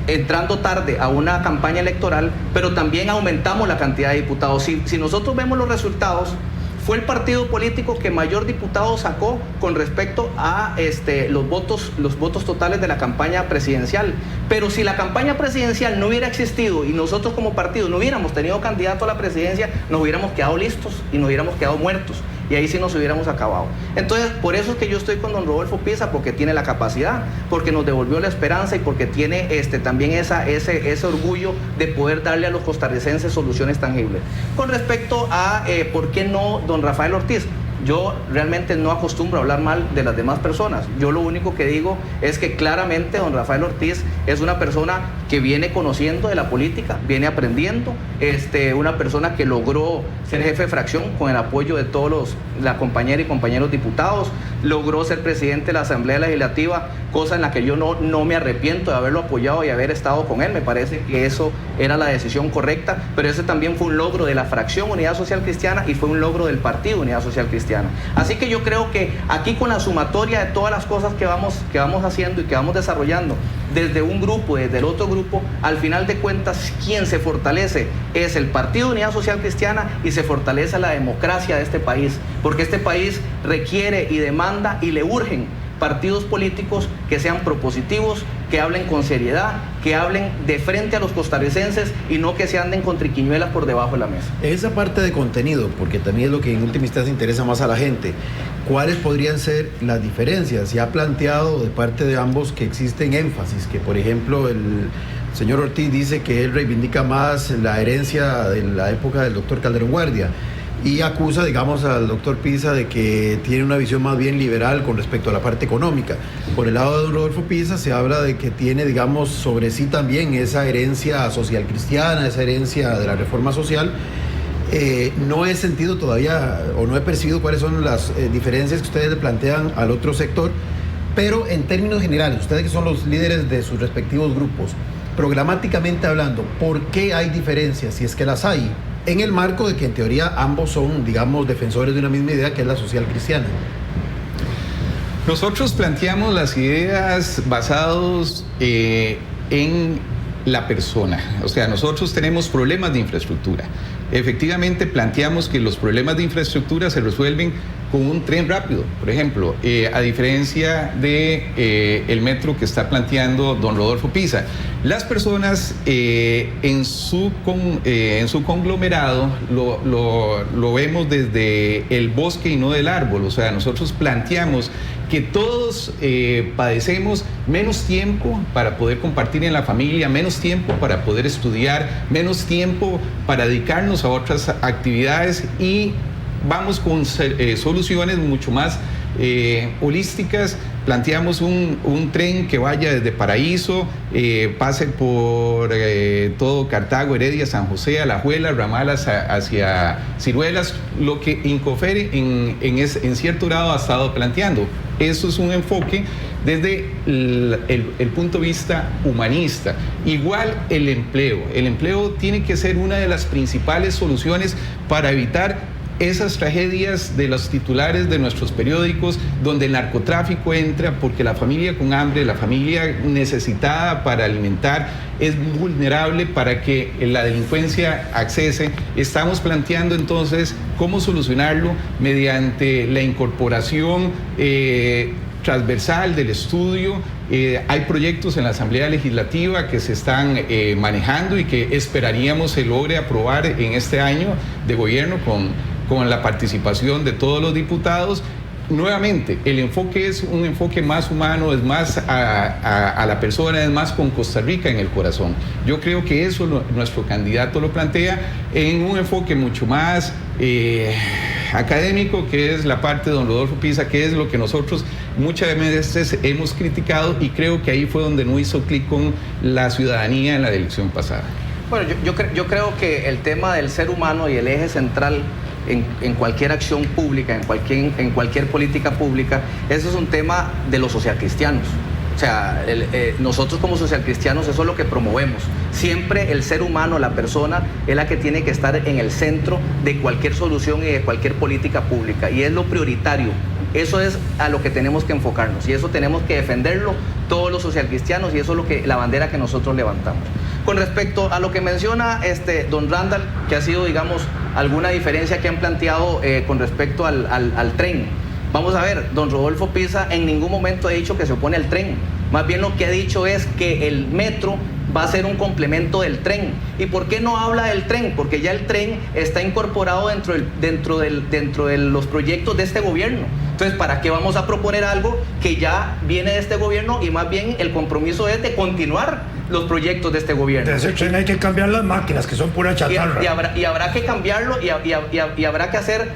entrando tarde a una campaña electoral, pero también aumentamos la cantidad de diputados. Si nosotros vemos los resultados, fue el partido político que mayor diputado sacó con respecto a los votos totales de la campaña presidencial. Pero si la campaña presidencial no hubiera existido y nosotros como partido no hubiéramos tenido candidato a la presidencia, nos hubiéramos quedado listos y nos hubiéramos quedado muertos. Y ahí sí nos hubiéramos acabado. Entonces, por eso es que yo estoy con don Rodolfo Pisa, porque tiene la capacidad, porque nos devolvió la esperanza y porque tiene también ese orgullo de poder darle a los costarricenses soluciones tangibles. Con respecto a por qué no don Rafael Ortiz, yo realmente no acostumbro a hablar mal de las demás personas. Yo lo único que digo es que claramente don Rafael Ortiz es una persona que viene conociendo de la política, viene aprendiendo, una persona que logró ser jefe de fracción con el apoyo de todos la compañera y compañeros diputados, logró ser presidente de la Asamblea Legislativa, cosa en la que yo no me arrepiento de haberlo apoyado y haber estado con él. Me parece que eso era la decisión correcta, pero ese también fue un logro de la fracción Unidad Social Cristiana y fue un logro del partido Unidad Social Cristiana. Así que yo creo que aquí, con la sumatoria de todas las cosas que vamos haciendo y que vamos desarrollando, desde un grupo, desde el otro grupo, al final de cuentas, quien se fortalece es el Partido Unidad Social Cristiana y se fortalece la democracia de este país, porque este país requiere y demanda y le urgen partidos políticos que sean propositivos, que hablen con seriedad, que hablen de frente a los costarricenses y no que se anden con triquiñuelas por debajo de la mesa. Esa parte de contenido, porque también es lo que en última instancia interesa más a la gente, ¿cuáles podrían ser las diferencias? Se ha planteado de parte de ambos que existen énfasis, que por ejemplo el señor Ortiz dice que él reivindica más la herencia de la época del doctor Calderón Guardia, y acusa, digamos, al doctor Pisa de que tiene una visión más bien liberal con respecto a la parte económica. Por el lado de don Rodolfo Pisa se habla de que tiene, digamos, sobre sí también esa herencia social cristiana, esa herencia de la reforma social. No he sentido todavía, o no he percibido cuáles son las diferencias que ustedes le plantean al otro sector, pero en términos generales, ustedes que son los líderes de sus respectivos grupos, programáticamente hablando, ¿por qué hay diferencias, si es que las hay, en el marco de que en teoría ambos son, digamos, defensores de una misma idea, que es la social cristiana? Nosotros planteamos las ideas basados en la persona. O sea, nosotros tenemos problemas de infraestructura. Efectivamente, planteamos que los problemas de infraestructura se resuelven con un tren rápido, por ejemplo, a diferencia de el metro que está planteando don Rodolfo Pisa. Las personas en su conglomerado lo vemos desde el bosque y no del árbol. O sea, nosotros planteamos que todos padecemos menos tiempo para poder compartir en la familia, menos tiempo para poder estudiar, menos tiempo para dedicarnos a otras actividades, y vamos con soluciones mucho más holísticas. Planteamos un tren que vaya desde Paraíso, pase por todo Cartago, Heredia, San José, Alajuela, Ramal hacia Ciruelas, lo que Incofer en cierto grado ha estado planteando. Eso es un enfoque desde el punto de vista humanista. Igual el empleo tiene que ser una de las principales soluciones para evitar esas tragedias de los titulares de nuestros periódicos, donde el narcotráfico entra, porque la familia con hambre, la familia necesitada para alimentar, es vulnerable para que la delincuencia accese. Estamos planteando entonces cómo solucionarlo mediante la incorporación transversal del estudio. Hay proyectos en la Asamblea Legislativa que se están manejando y que esperaríamos se logre aprobar en este año de gobierno con con la participación de todos los diputados. Nuevamente, el enfoque es un enfoque más humano, es más a la persona, es más con Costa Rica en el corazón. Yo creo que eso nuestro candidato lo plantea en un enfoque mucho más académico, que es la parte de don Rodolfo Pisa, que es lo que nosotros muchas veces hemos criticado, y creo que ahí fue donde no hizo clic con la ciudadanía en la elección pasada. Bueno, yo creo que el tema del ser humano y el eje central en cualquier acción pública, en cualquier política pública, eso es un tema de los socialcristianos. O sea, nosotros como socialcristianos eso es lo que promovemos. Siempre el ser humano, la persona, es la que tiene que estar en el centro de cualquier solución y de cualquier política pública. Y es lo prioritario. Eso es a lo que tenemos que enfocarnos. Y eso tenemos que defenderlo todos los socialcristianos, y eso es la bandera que nosotros levantamos. Con respecto a lo que menciona don Randall, que ha sido, digamos, alguna diferencia que han planteado con respecto al tren. Vamos a ver, don Rodolfo Pisa en ningún momento ha dicho que se opone al tren. Más bien lo que ha dicho es que el metro va a ser un complemento del tren. ¿Y por qué no habla del tren? Porque ya el tren está incorporado dentro de los proyectos de este gobierno. Entonces, ¿para qué vamos a proponer algo que ya viene de este gobierno? Y más bien el compromiso es de continuar los proyectos de este gobierno. De ese tren hay que cambiar las máquinas, que son pura chatarra. Y habrá que cambiarlo y habrá que hacer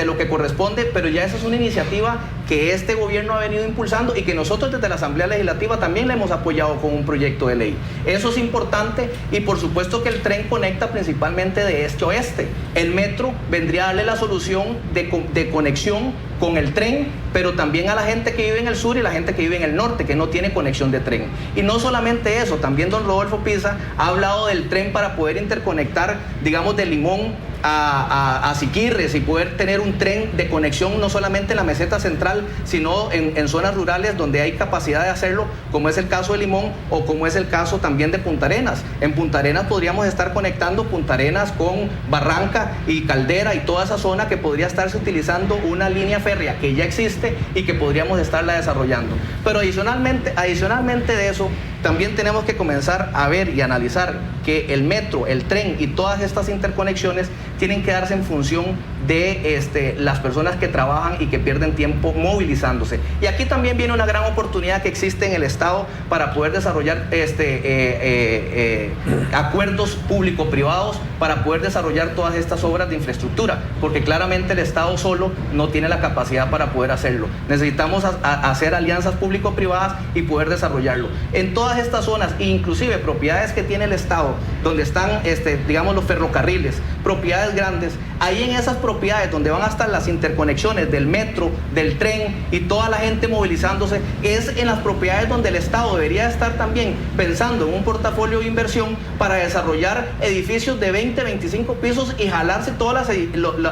lo que corresponde, pero ya esa es una iniciativa que este gobierno ha venido impulsando y que nosotros desde la Asamblea Legislativa también le hemos apoyado con un proyecto de ley. Eso es importante, y por supuesto que el tren conecta principalmente de este a oeste. El metro vendría a darle la solución de conexión con el tren, pero también a la gente que vive en el sur y la gente que vive en el norte, que no tiene conexión de tren. Y no solamente eso, también don Rodolfo Pisa ha hablado del tren para poder interconectar, digamos, de Limón a Siquirres, y poder tener un tren de conexión no solamente en la meseta central, sino en zonas rurales donde hay capacidad de hacerlo, como es el caso de Limón o como es el caso también de Punta Arenas. En Punta Arenas podríamos estar conectando Punta Arenas con Barranca y Caldera y toda esa zona, que podría estarse utilizando una línea férrea que ya existe y que podríamos estarla desarrollando. Pero adicionalmente de eso, también tenemos que comenzar a ver y analizar que el metro, el tren y todas estas interconexiones tienen que darse en función de las personas que trabajan y que pierden tiempo movilizándose. Y aquí también viene una gran oportunidad que existe en el Estado para poder desarrollar acuerdos público-privados para poder desarrollar todas estas obras de infraestructura, porque claramente el Estado solo no tiene la capacidad para poder hacerlo. Necesitamos hacer alianzas público-privadas y poder desarrollarlo. En todas estas zonas, inclusive propiedades que tiene el Estado, donde están, digamos, los ferrocarriles, propiedades grandes, ahí en esas propiedades donde van a estar las interconexiones del metro, del tren y toda la gente movilizándose, es en las propiedades donde el Estado debería estar también pensando en un portafolio de inversión para desarrollar edificios de 20, 25 pisos y jalarse todas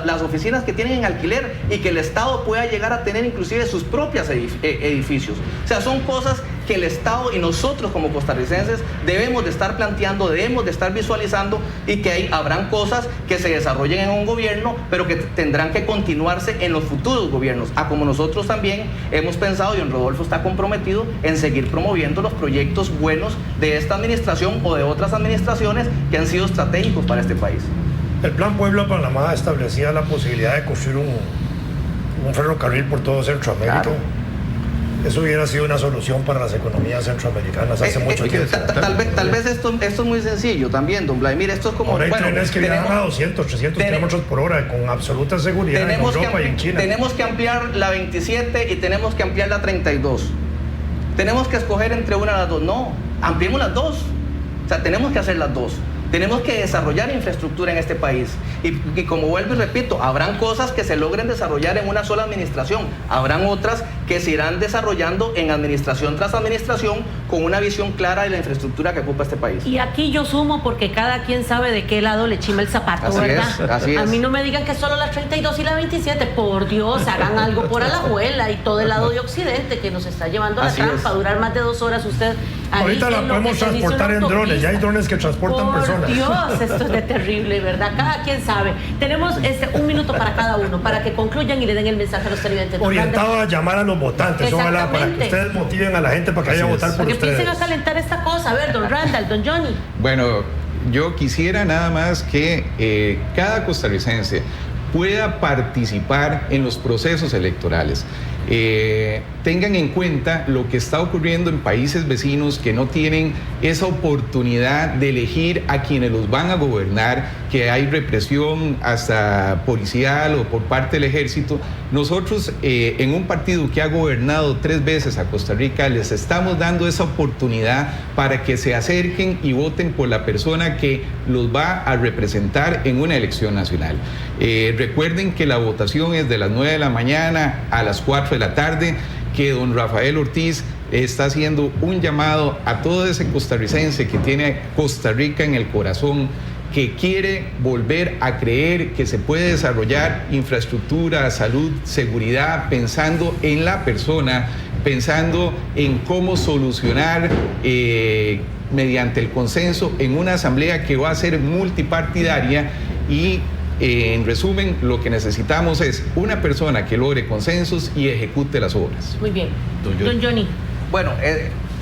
las oficinas que tienen en alquiler, y que el Estado pueda llegar a tener inclusive sus propios edificios. O sea, son cosas que el Estado y nosotros como costarricenses debemos de estar planteando, debemos de estar visualizando, y que habrán cosas que se desarrollen en un gobierno, pero que tendrán que continuarse en los futuros gobiernos, como nosotros también hemos pensado, y don Rodolfo está comprometido en seguir promoviendo los proyectos buenos de esta administración o de otras administraciones que han sido estratégicos para este país. El Plan Puebla-Panamá establecía la posibilidad de construir un ferrocarril por todo Centroamérica. Claro. Eso hubiera sido una solución para las economías centroamericanas hace mucho tiempo. Tal vez esto es muy sencillo también, don Vladimir. Esto es como... Ahora hay trenes que viajan a 200, 300 kilómetros por hora con absoluta seguridad en Europa y en China. Tenemos que ampliar la 27 y tenemos que ampliar la 32. Tenemos que escoger entre una de las dos. No, ampliemos las dos. O sea, tenemos que hacer las dos. Tenemos que desarrollar infraestructura en este país. Y como vuelvo y repito, habrán cosas que se logren desarrollar en una sola administración. Habrán otras que se irán desarrollando en administración tras administración con una visión clara de la infraestructura que ocupa este país. Y aquí yo sumo, porque cada quien sabe de qué lado le chima el zapato, así ¿verdad? Así es. A mí no me digan que solo la 32 y la 27. Por Dios, hagan algo por Alajuela y todo el lado de Occidente que nos está llevando a la trampa. Durar más de 2 horas usted. Ahorita la podemos transportar en drones. Ya hay drones que transportan personas. Por Dios, esto es de terrible, ¿verdad? Cada quien sabe. Tenemos 1 minuto para cada uno, para que concluyan y le den el mensaje a los televidentes. Orientado a llamar a los votantes, ojalá, para que ustedes motiven a la gente para que vaya a votar por ustedes. Que empiecen a calentar esta cosa. A ver, don Randall, don Johnny. Bueno, yo quisiera nada más que cada costarricense pueda participar en los procesos electorales. Tengan en cuenta lo que está ocurriendo en países vecinos que no tienen esa oportunidad de elegir a quienes los van a gobernar, que hay represión hasta policial o por parte del ejército. Nosotros, en un partido que ha gobernado 3 veces a Costa Rica, les estamos dando esa oportunidad para que se acerquen y voten por la persona que los va a representar en una elección nacional. Recuerden que la votación es de las 9 de la mañana a las 4 de la tarde, que don Rafael Ortiz está haciendo un llamado a todo ese costarricense que tiene Costa Rica en el corazón, que quiere volver a creer que se puede desarrollar infraestructura, salud, seguridad, pensando en la persona, pensando en cómo solucionar mediante el consenso en una asamblea que va a ser multipartidaria. Y en resumen, lo que necesitamos es una persona que logre consensos y ejecute las obras. Muy bien. Don Johnny. Bueno,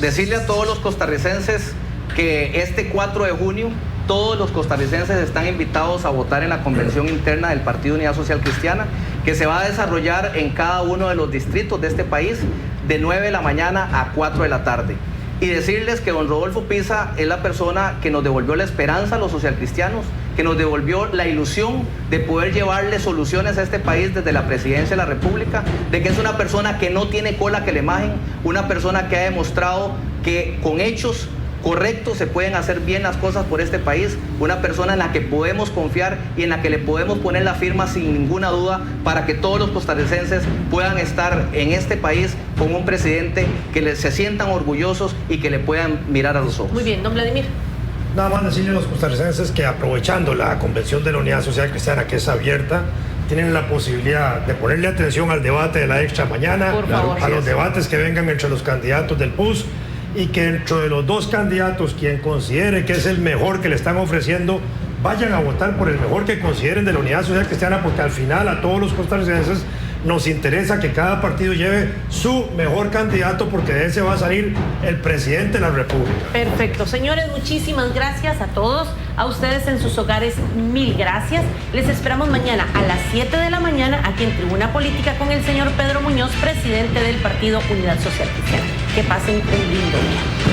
decirle a todos los costarricenses que este 4 de junio todos los costarricenses están invitados a votar en la convención interna del Partido Unidad Social Cristiana, que se va a desarrollar en cada uno de los distritos de este país de 9 de la mañana a 4 de la tarde. Y decirles que don Rodolfo Pisa es la persona que nos devolvió la esperanza a los socialcristianos, que nos devolvió la ilusión de poder llevarle soluciones a este país desde la presidencia de la República, de que es una persona que no tiene cola que le majen, una persona que ha demostrado que con hechos correctos se pueden hacer bien las cosas por este país, una persona en la que podemos confiar y en la que le podemos poner la firma sin ninguna duda para que todos los costarricenses puedan estar en este país con un presidente que se sientan orgullosos y que le puedan mirar a los ojos. Muy bien, don Vladimir. Nada más decirle a los costarricenses que aprovechando la convención de la Unidad Social Cristiana, que es abierta, tienen la posibilidad de ponerle atención al debate de la extra mañana, por favor, a los debates que vengan entre los candidatos del PUS, y que dentro de los 2 candidatos, quien considere que es el mejor que le están ofreciendo, vayan a votar por el mejor que consideren de la Unidad Social Cristiana, porque al final a todos los costarricenses nos interesa que cada partido lleve su mejor candidato, porque de ese va a salir el presidente de la República. Perfecto. Señores, muchísimas gracias a todos. A ustedes en sus hogares, 1000 gracias. Les esperamos mañana a las 7 de la mañana aquí en Tribuna Política con el señor Pedro Muñoz, presidente del Partido Unidad Social Cristiana. Que pasen un lindo día.